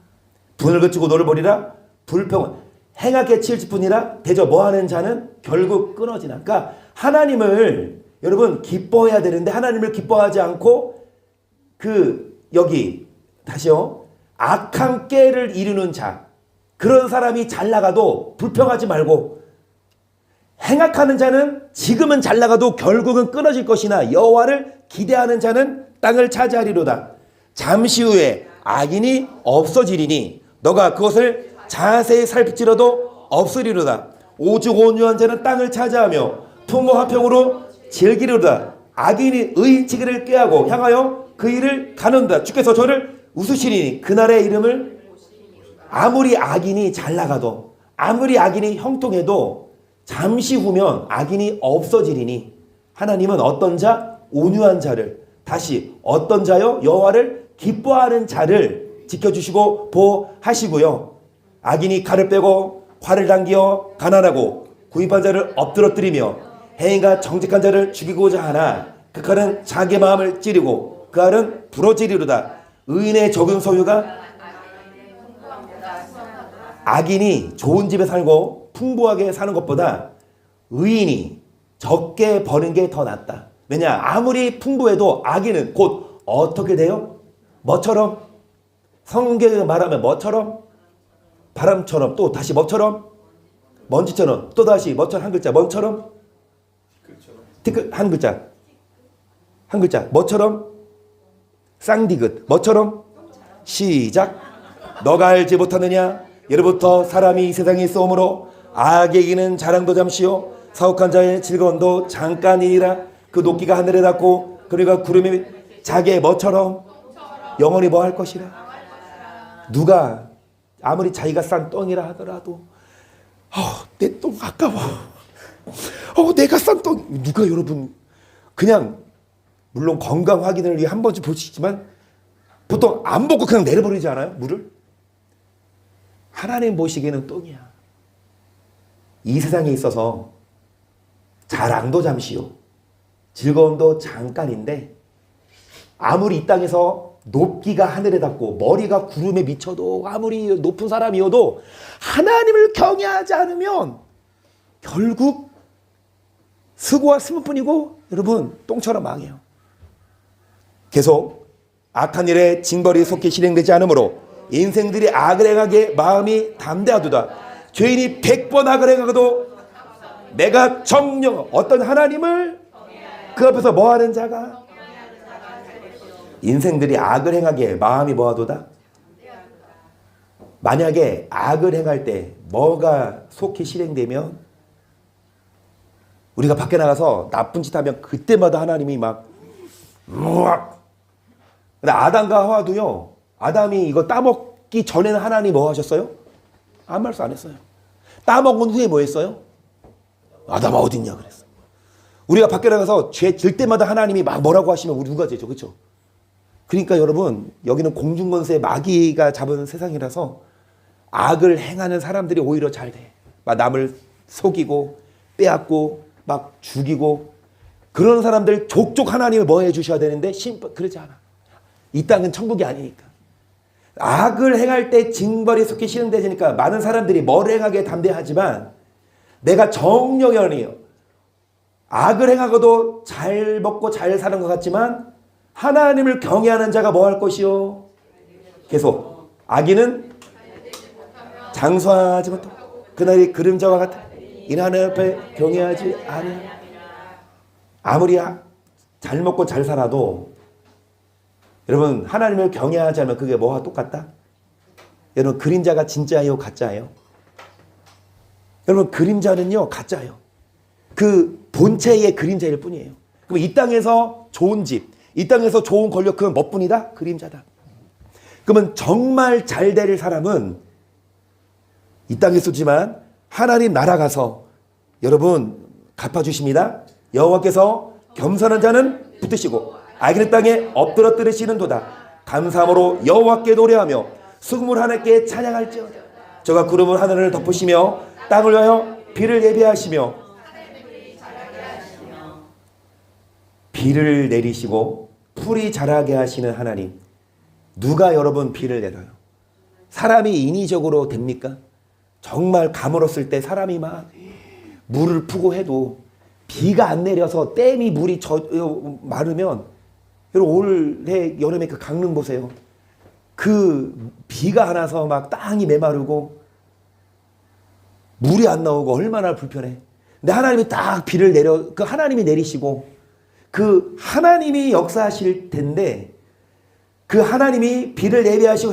분을 그치고 노를 버리라. 불평, 행하게 치울질 뿐이라. 대저 뭐하는 자는 결국 끊어지나. 그러니까 하나님을 여러분 기뻐해야 되는데 하나님을 기뻐하지 않고 여기 다시요. 악한 깨를 이루는 자, 그런 사람이 잘 나가도 불평하지 말고, 행악하는 자는 지금은 잘 나가도 결국은 끊어질 것이나 여호와를 기대하는 자는 땅을 차지하리로다. 잠시 후에 악인이 없어지리니 너가 그것을 자세히 살필지라도 없으리로다. 오죽 온유한 자는 땅을 차지하며 풍모 화평으로 즐기리로다. 악인이 의인치기를 꾀하고 향하여 그 일을 가는다. 주께서 저를 웃으시리니 그날의 이름을, 아무리 악인이 잘 나가도 아무리 악인이 형통해도 잠시 후면 악인이 없어지리니 하나님은 어떤 자? 온유한 자를, 다시 어떤 자요? 여호와를 기뻐하는 자를 지켜주시고 보호하시고요. 악인이 칼을 빼고 활을 당기어 가난하고 구입한 자를 엎드러뜨리며 행위가 정직한 자를 죽이고자 하나 그 칼은 자기 마음을 찌르고 그 알은 부러지리로다. 의인의 적은 소유가, 악인이 좋은 집에 살고 풍부하게 사는 것보다 의인이 적게 버는 게 더 낫다. 왜냐? 아무리 풍부해도 악인은 곧 어떻게 돼요? 뭐처럼? 성경에 말하면 뭐처럼? 바람처럼, 또 다시 뭐처럼? 먼지처럼, 또 다시 뭐처럼? 한 글자 뭐처럼? 한 글자 한 글자 뭐처럼? 쌍디귿 뭐처럼? 시작. 너가 알지 못하느냐? 예로부터 사람이 이 세상에 있어오므로 악에게는 자랑도 잠시요 사옥한 자의 즐거움도 잠깐이니라. 그 높기가 하늘에 닿고 그러니까 구름이 자기의 뭐처럼 영원히 뭐 할 것이라. 누가 아무리 자기가 싼 똥이라 하더라도 내 똥 아까워. 내가 싼 똥. 누가 여러분 그냥 물론 건강 확인을 위해 한 번쯤 볼 수 있지만 보통 안 보고 그냥 내려버리지 않아요? 물을? 하나님 보시기에는 똥이야. 이 세상에 있어서 자랑도 잠시요 즐거움도 잠깐인데 아무리 이 땅에서 높기가 하늘에 닿고 머리가 구름에 미쳐도 아무리 높은 사람이어도 하나님을 경외하지 않으면 결국 수고와 스무뿐이고 여러분 똥처럼 망해요. 계속 악한 일에 징벌이 속히 실행되지 않으므로 인생들이 악을 행하기에 마음이 담대하도다. 죄인이 100번 악을 행하고도 내가 정령 어떤 하나님을 그 앞에서 뭐하는 자가, 인생들이 악을 행하기에 마음이 뭐하도다. 만약에 악을 행할 때 뭐가 속히 실행되면 우리가 밖에 나가서 나쁜 짓 하면 그때마다 하나님이 막 근데 아담과 하와도요. 아담이 이거 따먹기 전에는 하나님이 뭐 하셨어요? 아무 말씀 안 했어요. 따먹은 후에 뭐 했어요? 아담아 어딨냐 그랬어. 우리가 밖에 나가서 죄 질 때마다 하나님이 막 뭐라고 하시면 우리 누가 되죠? 그렇죠? 그러니까 여러분, 여기는 공중권세 마귀가 잡은 세상이라서 악을 행하는 사람들이 오히려 잘 돼. 막 남을 속이고 빼앗고 막 죽이고 그런 사람들 족족 하나님을 뭐 해주셔야 되는데 그러지 않아. 이 땅은 천국이 아니니까. 악을 행할 때 징벌이 속히 실행되니까 많은 사람들이 뭘 행하게 담대하지만 내가 정령이요. 악을 행하고도 잘 먹고 잘 사는 것 같지만 하나님을 경외하는 자가 뭐 할 것이요? 계속 악인은 장수하지 못하고 그날이 그림자와 같아. 이는 하나님 앞에 경외하지 아니하라. 아무리 잘 먹고 잘 살아도 여러분 하나님을 경외하지 않으면 그게 뭐와 똑같다? 여러분 그림자가 진짜예요? 가짜예요? 여러분 그림자는요 가짜예요. 그 본체의 그림자일 뿐이에요. 그럼 이 땅에서 좋은 집, 이 땅에서 좋은 권력 그건 뭐뿐이다? 그림자다. 그러면 정말 잘 될 사람은 이 땅에 쏘지만 하나님 나라 가서 여러분 갚아주십니다. 여호와께서 겸손한 자는 붙드시고 악인의 땅에 엎드러뜨리시는도다. 감사함으로 여호와께 노래하며 수금을 하나님께 찬양할지어다. 저가 구름을 하늘을 덮으시며 땅을 위하여 비를 예비하시며 비를 내리시고 풀이 자라게 하시는 하나님. 누가 여러분 비를 내려요? 사람이 인위적으로 됩니까? 정말 가물었을 때 사람이 막 물을 푸고 해도 비가 안 내려서 댐이 물이 마르면 여러분 올해 여름에 그 강릉 보세요. 그 비가 안 와서 막 땅이 메마르고 물이 안 나오고 얼마나 불편해. 근데 하나님이 딱 비를 그 하나님이 내리시고 그 하나님이 역사하실 텐데 그 하나님이 비를 예비하시고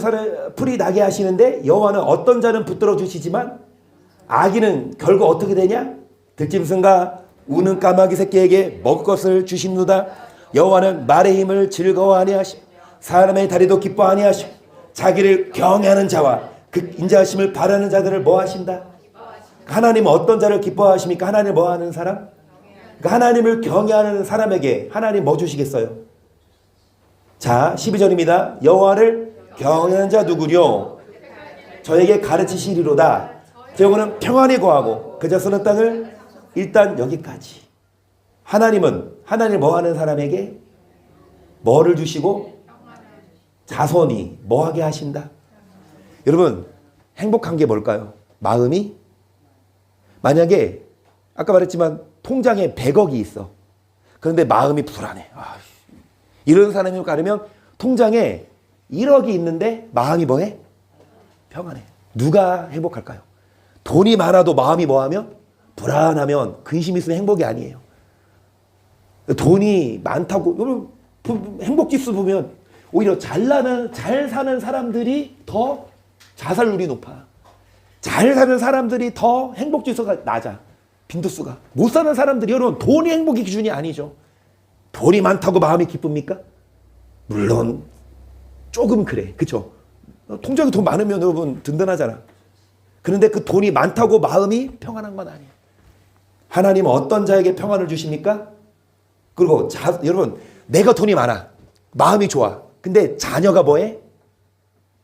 풀이 나게 하시는데 여호와는 어떤 자는 붙들어 주시지만 악인은 결국 어떻게 되냐? 들짐승과 우는 까마귀 새끼에게 먹을 것을 주십니다. 여호와는 말의 힘을 즐거워하니 하시고 사람의 다리도 기뻐하니 하시고 자기를 경외하는 자와 그 인자하심을 바라는 자들을 뭐 하신다? 하나님은 어떤 자를 기뻐하십니까? 하나님을 뭐 하는 사람? 그러니까 하나님을 경외하는 사람에게 하나님 뭐 주시겠어요? 자 12절입니다. 여호와를 경외하는 자 누구뇨? 저에게 가르치시리로다. 저거는 평안히 거하고 그저 쓰는 땅을 일단 여기까지. 하나님 뭐 하는 사람에게 뭐를 주시고 자손이 뭐 하게 하신다. 여러분 행복한 게 뭘까요? 마음이 만약에 아까 말했지만 통장에 100억이 있어. 그런데 마음이 불안해. 이런 사람이 가르면 통장에 1억이 있는데 마음이 뭐해? 평안해. 누가 행복할까요? 돈이 많아도 마음이 뭐하면? 불안하면 근심 있으면 행복이 아니에요. 돈이 많다고 여러분 행복지수 보면 오히려 잘 사는 사람들이 더 자살률이 높아. 잘 사는 사람들이 더 행복지수가 낮아. 빈도수가. 못 사는 사람들이 여러분 돈이 행복의 기준이 아니죠. 돈이 많다고 마음이 기쁩니까? 물론 조금 그래. 그렇죠? 통장에 돈 많으면 여러분 든든하잖아. 그런데 그 돈이 많다고 마음이 평안한 건 아니에요. 하나님은 어떤 자에게 평안을 주십니까? 그리고 여러분 내가 돈이 많아. 마음이 좋아. 근데 자녀가 뭐해?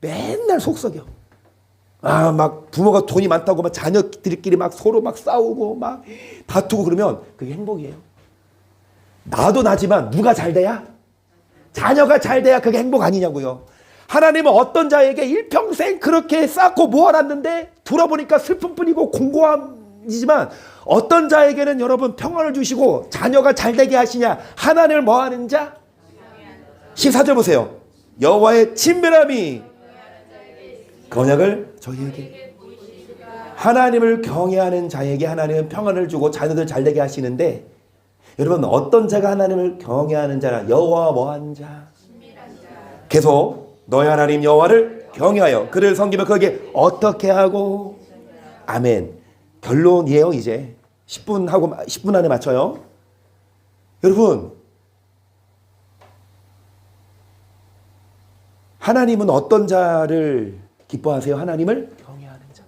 맨날 속썩여. 막 부모가 돈이 많다고 막 자녀들끼리 막 서로 막 싸우고 막 다투고 그러면 그게 행복이에요. 나도 나지만 누가 잘 돼야? 자녀가 잘 돼야 그게 행복 아니냐고요. 하나님은 어떤 자에게 일평생 그렇게 쌓고 모아놨는데 돌아보니까 슬픔뿐이고 공고함이지만 어떤 자에게는 여러분 평안을 주시고 자녀가 잘 되게 하시냐? 하나님을 뭐하는 자? 14절 보세요. 여호와의 친밀함이 언약을 저희에게 하나님을 경외하는 자에게 하나님은 평안을 주고 자녀들 잘 되게 하시는데 여러분 어떤 자가 하나님을 경외하는 자라? 여호와 뭐하는 자? 계속 너희 하나님 여호와를 경외하여 그를 섬기면 그에게 어떻게 하고? 아멘. 결론이에요. 이제 10분 안에 맞춰요. 여러분 하나님은 어떤 자를 기뻐하세요? 하나님을 경외하는 자.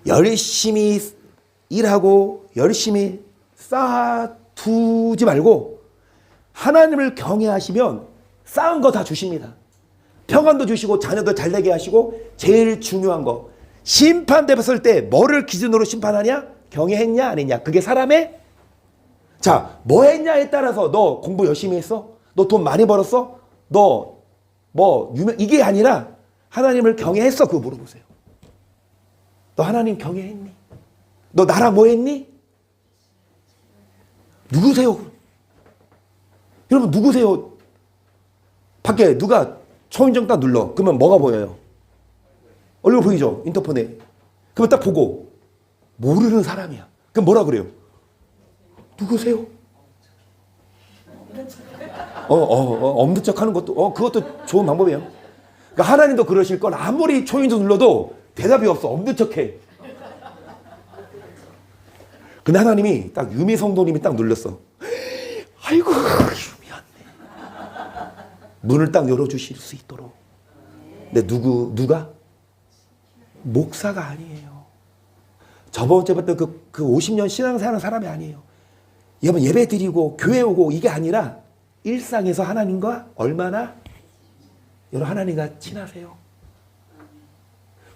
열심히 일하고 열심히 쌓아두지 말고 하나님을 경외하시면 쌓은 거 다 주십니다. 평안도 주시고 자녀도 잘 되게 하시고 제일 중요한 거 심판되었을 때 뭐를 기준으로 심판하냐? 경외했냐 안 했냐? 그게 사람의 자, 뭐 했냐에 따라서 너 공부 열심히 했어? 너 돈 많이 벌었어? 너 뭐 유명 이게 아니라 하나님을 경외했어? 그거 물어보세요. 너 하나님 경외했니? 너 나랑 뭐 했니? 누구세요? 여러분 누구세요? 밖에 누가 초인종 딱 눌러. 그러면 뭐가 보여요? 얼굴 보이죠? 인터폰에. 그러면 딱 보고 모르는 사람이야. 그럼 뭐라 그래요? 누구세요? 없는 척 하는 것도 그것도 좋은 방법이에요. 그러니까 하나님도 그러실 건 아무리 초인종 눌러도 대답이 없어. 없는 척해. 근데 하나님이 딱 유미 성도님이 딱 눌렀어. 아이고 유미한데. 문을 딱 열어주실 수 있도록. 근데 누가? 목사가 아니에요. 저번 주부터 그 50년 신앙생활 하는 사람이 아니에요. 여러분 예배 드리고 교회 오고 이게 아니라 일상에서 하나님과 얼마나 여러분 하나님과 친하세요.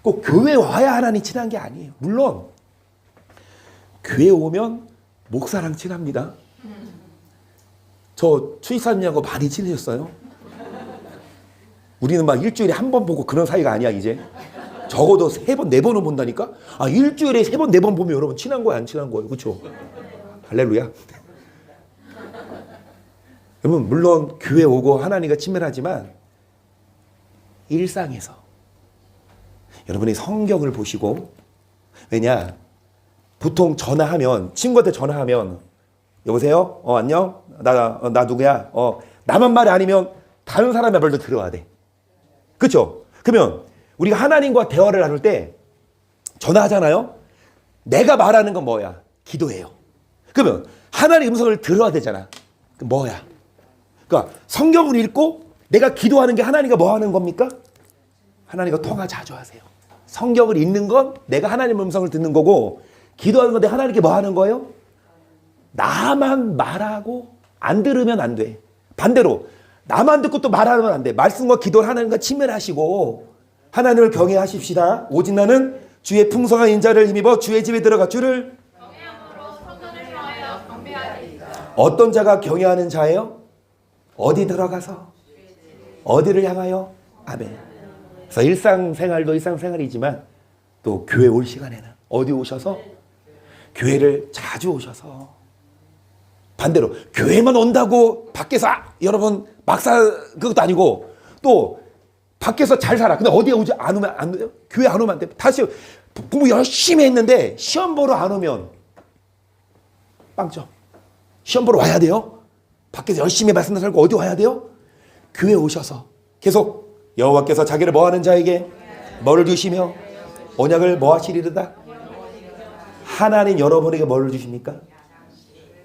꼭 교회 와야 하나님 친한 게 아니에요. 물론 교회 오면 목사랑 친합니다. 저 추이사님하고 많이 친해졌어요. 우리는 막 일주일에 한 번 보고 그런 사이가 아니야 이제. 적어도 3번, 4번은 본다니까? 일주일에 3번, 4번 보면 여러분 친한 거야, 안 친한 거예요? 그렇죠? 할렐루야. 여러분 물론 교회 오고 하나님과 친밀하지만 일상에서 여러분이 성경을 보시고 왜냐? 보통 전화하면 친구한테 전화하면 여보세요? 안녕? 나 누구야? 나만 말이 아니면 다른 사람의 말도 들어야 돼. 그렇죠? 그러면 우리가 하나님과 대화를 나눌 때 전화하잖아요. 내가 말하는 건 뭐야? 기도해요. 그러면 하나님의 음성을 들어야 되잖아. 그럼 뭐야? 그러니까 성경을 읽고 내가 기도하는 게 하나님과 뭐 하는 겁니까? 하나님과 통화 자주 하세요. 성경을 읽는 건 내가 하나님의 음성을 듣는 거고 기도하는 건 내가 하나님께 뭐 하는 거예요? 나만 말하고 안 들으면 안 돼. 반대로 나만 듣고 또 말하면 안 돼. 말씀과 기도를 하나님과 친밀하시고 하나님을 경외하십시다. 오직 나는 주의 풍성한 인자를 힘입어 주의 집에 들어가 주를 경외함으로 성전을 향하여 경배하리이다. 어떤 자가 경외하는 자예요? 어디 들어가서? 어디를 향하여? 아멘. 그래서 일상생활도 일상생활이지만 또 교회 올 시간에는 어디 오셔서? 교회를 자주 오셔서 반대로 교회만 온다고 밖에서 여러분 그것도 아니고 또 밖에서 잘 살아. 근데 어디에 오지 안 오면 안 돼요? 교회 안 오면 안 돼. 다시 공부 열심히 했는데 시험 보러 안 오면 빵점. 시험 보러 와야 돼요. 밖에서 열심히 말씀 살고 어디 와야 돼요? 교회 오셔서 계속 여호와께서 자기를 뭐하는 자에게 뭐를 주시며 언약을 뭐 하시리르다. 하나님 여러분에게 뭐를 주십니까?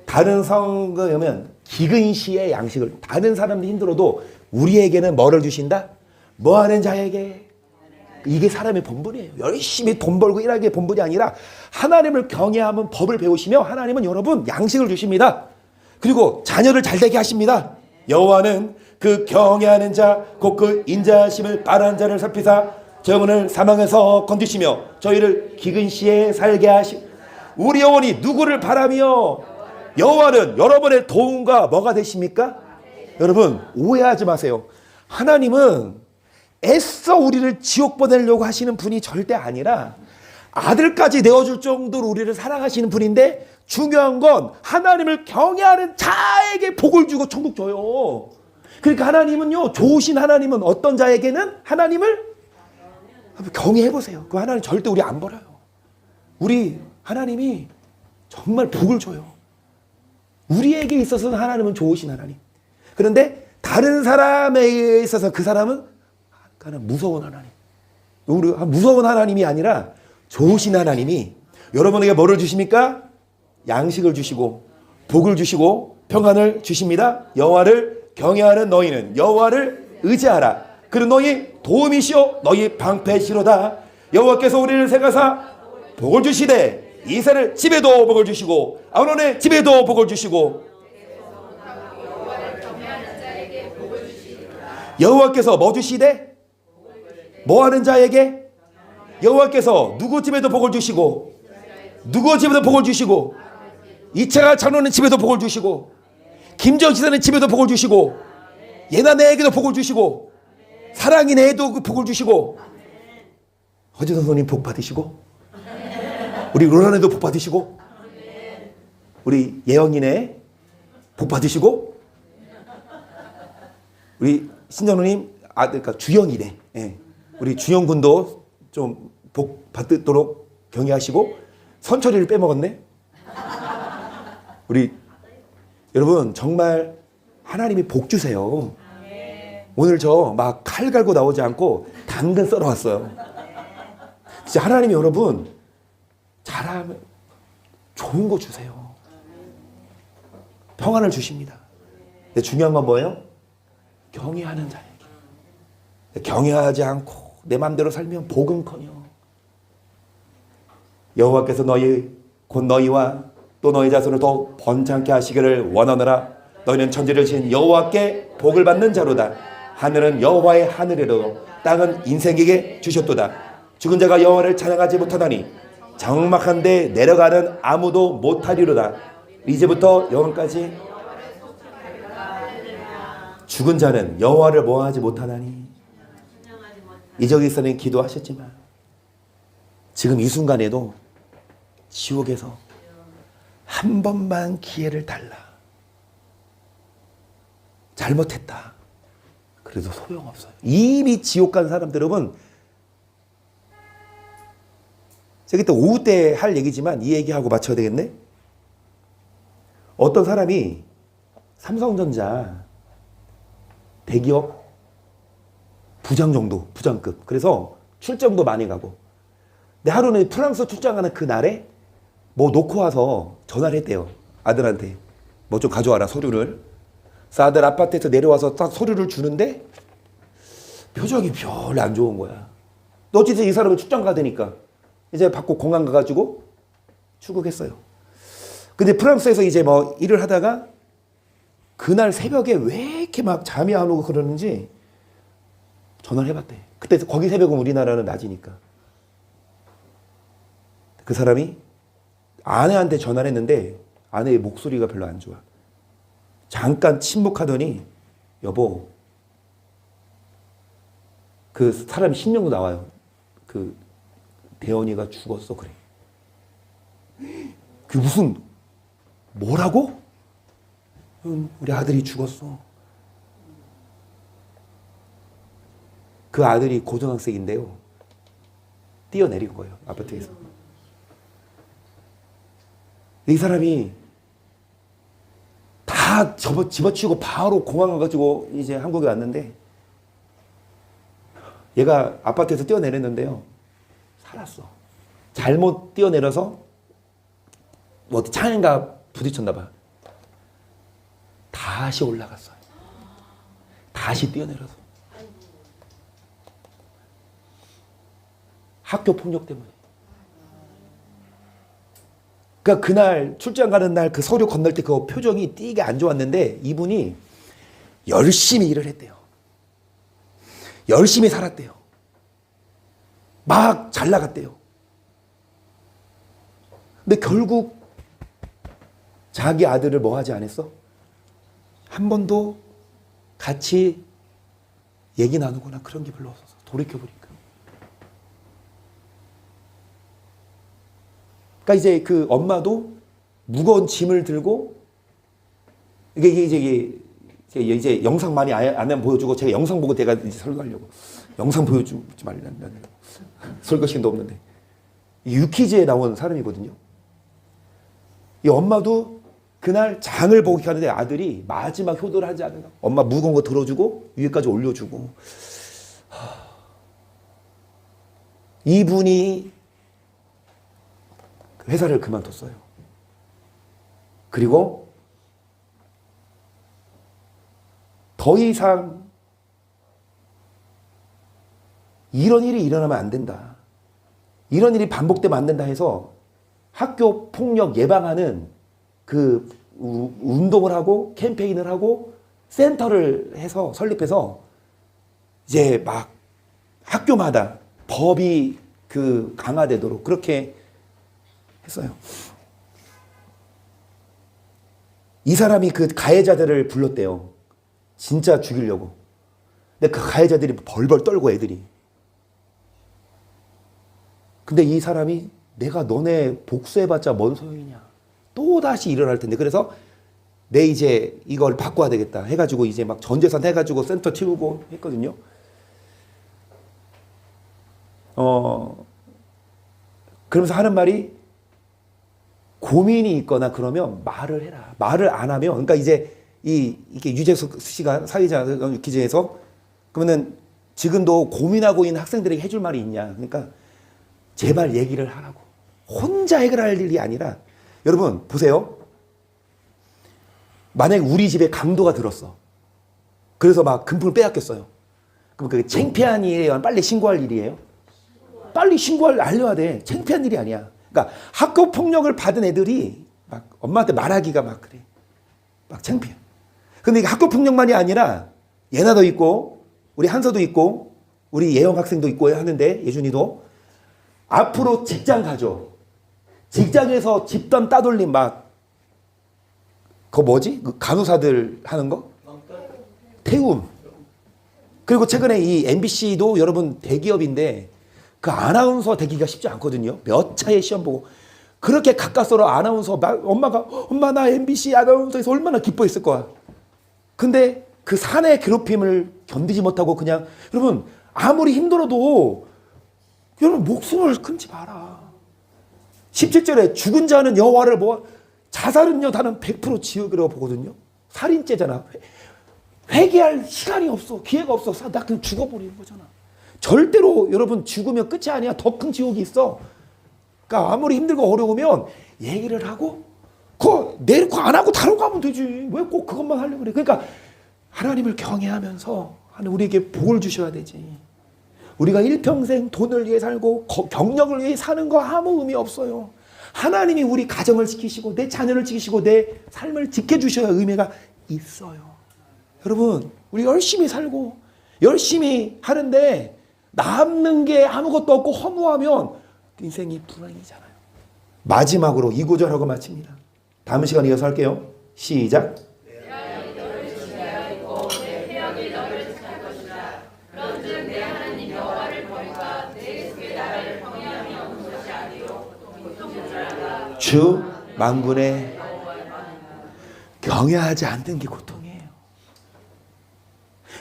다른 성경에는 기근시의 양식을 다른 사람들 힘들어도 우리에게는 뭐를 주신다? 뭐하는 자에게. 이게 사람의 본분이에요. 열심히 돈 벌고 일하는 게 본분이 아니라 하나님을 경외하면 법을 배우시며 하나님은 여러분 양식을 주십니다. 그리고 자녀를 잘되게 하십니다. 여호와는 그 경외하는 자 곧 그 인자하심을 바라는 자를 살피사 저문을 사망에서 건지시며 저희를 기근시에 살게 하시. 우리 영혼이 누구를 바라며 여호와는 여러분의 도움과 뭐가 되십니까? 여러분 오해하지 마세요. 하나님은 애써 우리를 지옥 보내려고 하시는 분이 절대 아니라 아들까지 내어줄 정도로 우리를 사랑하시는 분인데 중요한 건 하나님을 경외하는 자에게 복을 주고 천국 줘요. 그러니까 하나님은요, 좋으신 하나님은 어떤 자에게는 하나님을 경외해보세요. 그 하나님 절대 우리 안 버려요. 우리 하나님이 정말 복을 줘요. 우리에게 있어서는 하나님은 좋으신 하나님. 그런데 다른 사람에 있어서 그 사람은 무서운 하나님. 우리 무서운 하나님이 아니라 좋으신 하나님이 여러분에게 뭐를 주십니까? 양식을 주시고 복을 주시고 평안을 주십니다. 여호와를 경외하는 너희는 여호와를 의지하라. 그는 너희 도움이시오 너희 방패시로다. 여호와께서 우리를 세가사 복을 주시되 이스라엘 집에도 복을 주시고 아론의 집에도 복을 주시고 여호와께서 뭐 주시되? 뭐 하는 자에게? 여호와께서 누구 집에도 복을 주시고 누구 집에도 복을 주시고 이차가 장로는 집에도 복을 주시고 김정 지사는 집에도 복을 주시고 예나 내에게도 복을 주시고 사랑이 내에도 그 복을 주시고 허재선 선생님 복 받으시고 우리 로라네도 복 받으시고 우리 예영이네 복 받으시고 우리 신정우님 그러니까 주영이네. 예. 우리 주영 군도 좀 복 받도록 경외하시고 선철이를 빼먹었네. 우리 여러분 정말 하나님이 복 주세요. 오늘 저 막 칼 갈고 나오지 않고 당근 썰어 왔어요. 진짜 하나님이 여러분 잘하면 좋은 거 주세요. 평안을 주십니다. 근데 중요한 건 뭐예요? 경외하는 자에게. 경외하지 않고 내 맘대로 살면 복은커녕 여호와께서 너희 곧 너희와 또 너희 자손을 더 번창케 하시기를 원하노라. 너희는 천지를 지은 여호와께 복을 받는 자로다. 하늘은 여호와의 하늘이로도 땅은 인생에게 주셨도다. 죽은 자가 여호와를 찬양하지 못하다니 적막한데 내려가는 아무도 못하리로다. 이제부터 영원까지 죽은 자는 여호와를 모하지 못하나니. 이적에서는 기도하셨지만 지금 이 순간에도 지옥에서 한 번만 기회를 달라. 잘못했다. 그래도 소용없어요. 이미 지옥 간 사람들 여러분 제가 그때 오후 때 할 얘기지만 이 얘기하고 마쳐야 되겠네. 어떤 사람이 삼성전자 대기업 부장 정도, 부장급. 그래서 출장도 많이 가고. 근데 하루는 프랑스 출장하는 그 날에 뭐 놓고 와서 전화를 했대요. 아들한테. 뭐 좀 가져와라, 서류를. 그래서 아들 아파트에서 내려와서 딱 서류를 주는데 표정이 별로 안 좋은 거야. 어쨌든 이 사람은 출장 가되니까 이제 받고 공항 가가지고 출국했어요. 근데 프랑스에서 이제 뭐 일을 하다가 그날 새벽에 왜 이렇게 막 잠이 안 오고 그러는지 전화를 해봤대. 그때 거기 새벽은 우리나라는 낮이니까. 그 사람이 아내한테 전화를 했는데 아내의 목소리가 별로 안 좋아. 잠깐 침묵하더니 여보 그 사람이 신명도 나와요. 그 대원이가 죽었어 그래. 그 무슨 뭐라고? 우리 아들이 죽었어. 그 아들이 고등학생인데요. 뛰어내린 거예요. 아파트에서. 이 사람이 다 집어치우고 바로 공항 가가지고 이제 한국에 왔는데 얘가 아파트에서 뛰어내렸는데요. 살았어. 잘못 뛰어내려서 뭐 차인가 부딪혔나 봐. 다시 올라갔어요. 다시 뛰어내려서. 학교 폭력 때문에. 그러니까 그날 출장 가는 날 그 서류 건널 때 그 표정이 띠게 안 좋았는데 이분이 열심히 일을 했대요. 열심히 살았대요. 막 잘 나갔대요. 근데 결국 자기 아들을 뭐 하지 않았어? 한 번도 같이 얘기 나누거나 그런 게 별로 없었어. 돌이켜보니까. 그러니까 이제 그 엄마도 무거운 짐을 들고 이제 영상 많이 안 보여주고 제가 영상 보고 제가 이제 설거하려고 영상 보여주지 말라는 설거 시간도 없는데 유키즈에 나온 사람이거든요. 이 엄마도 그날 장을 보고 가는데 아들이 마지막 효도를 하지 않는다. 엄마 무거운 거 들어주고 위에까지 올려주고 이분이 회사를 그만뒀어요. 그리고 더 이상 이런 일이 일어나면 안 된다. 이런 일이 반복되면 안 된다 해서 학교 폭력 예방하는 그 운동을 하고 캠페인을 하고 센터를 해서 설립해서 이제 막 학교마다 법이 그 강화되도록 그렇게 했어요. 이 사람이 그 가해자들을 불렀대요. 진짜 죽이려고. 근데 그 가해자들이 벌벌 떨고 애들이. 근데 이 사람이 내가 너네 복수해봤자 뭔 소용이냐. 또 다시 일어날 텐데. 그래서 내 이제 이걸 바꿔야 되겠다 해가지고 이제 막 전재산 해가지고 센터 치우고 했거든요. 그러면서 하는 말이 고민이 있거나 그러면 말을 해라. 말을 안 하면, 그러니까 이제 이게 유재석 씨가 사회자 기재에서 그러면은 지금도 고민하고 있는 학생들에게 해줄 말이 있냐. 그러니까 제발 얘기를 하라고. 혼자 해결할 일이 아니라 여러분 보세요. 만약에 우리 집에 강도가 들었어. 그래서 막 금품을 빼앗겼어요. 그럼 그게 창피한 일이에요? 빨리 신고할 일이에요? 빨리 알려야 돼. 창피한 일이 아니야. 그러니까 학교 폭력을 받은 애들이 막 엄마한테 말하기가 막 그래. 막 창피해. 근데 이게 학교 폭력만이 아니라 예나도 있고 우리 한서도 있고 우리 예영 학생도 있고 하는데 예준이도 앞으로 직장 가죠. 직장에서 집단 따돌림 막 그거 뭐지? 그 간호사들 하는 거? 태움. 그리고 최근에 이 MBC도 여러분 대기업인데 그 아나운서 되기가 쉽지 않거든요. 몇 차례 시험 보고 그렇게 가까스로 아나운서 엄마가 엄마 나 MBC 아나운서에서 얼마나 기뻐했을 거야. 근데 그 사내 괴롭힘을 견디지 못하고 그냥 여러분 아무리 힘들어도 여러분 목숨을 끊지 마라. 17절에 죽은 자는 여호와를 자살은요 나는 100% 지옥이라고 보거든요. 살인죄잖아. 회개할 시간이 없어. 기회가 없어. 나 그냥 죽어버리는 거잖아. 절대로 여러분 죽으면 끝이 아니야. 더 큰 지옥이 있어. 그러니까 아무리 힘들고 어려우면 얘기를 하고 그거 내놓고 안 하고 다른 거 하면 되지. 왜 꼭 그것만 하려고 그래. 그러니까 하나님을 경외하면서 우리에게 복을 주셔야 되지. 우리가 일평생 돈을 위해 살고 경력을 위해 사는 거 아무 의미 없어요. 하나님이 우리 가정을 지키시고 내 자녀를 지키시고 내 삶을 지켜주셔야 의미가 있어요. 여러분 우리 열심히 살고 열심히 하는데 남는 게 아무것도 없고 허무하면 인생이 불행이잖아요. 마지막으로 이 구절하고 마칩니다. 다음 시간에 이어서 할게요. 시작. 주 만군의 경외하지 않는 게 고통이에요.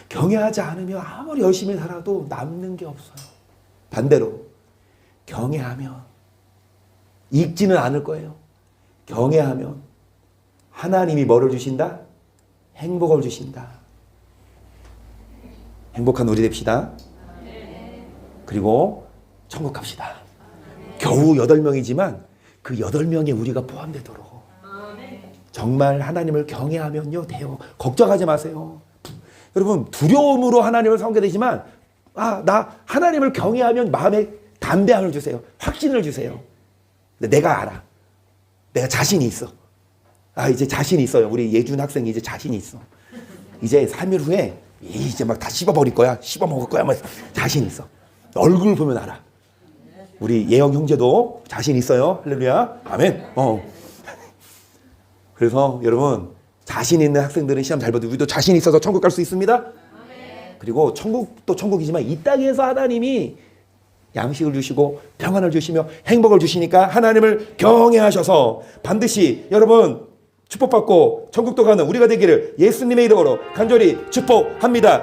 경외하지 않으면 아무리 열심히 살아도 남는 게 없어요. 반대로 경외하면 읽지는 않을 거예요. 경외하면 하나님이 뭐를 주신다? 행복을 주신다. 행복한 우리 됩시다. 그리고 천국 갑시다. 겨우 8명이지만 그 8명에 우리가 포함되도록 정말 하나님을 경외하면요 돼요. 걱정하지 마세요. 여러분 두려움으로 하나님을 섬기게 되지만 나 하나님을 경외하면 마음에 담대함을 주세요. 확신을 주세요. 근데 내가 알아. 내가 자신이 있어. 이제 자신이 있어요. 우리 예준 학생이 이제 자신이 있어. 이제 3일 후에 이제 막 다 씹어버릴 거야. 씹어먹을 거야. 뭐 자신 있어. 얼굴 보면 알아. 우리 예영 형제도 자신 있어요. 할렐루야. 아멘. 그래서 여러분 자신 있는 학생들은 시험 잘 봐도 우리도 자신 있어서 천국 갈 수 있습니다. 그리고 천국도 천국이지만 이 땅에서 하나님이 양식을 주시고 평안을 주시며 행복을 주시니까 하나님을 경외하셔서 반드시 여러분 축복받고 천국도 가는 우리가 되기를 예수님의 이름으로 간절히 축복합니다.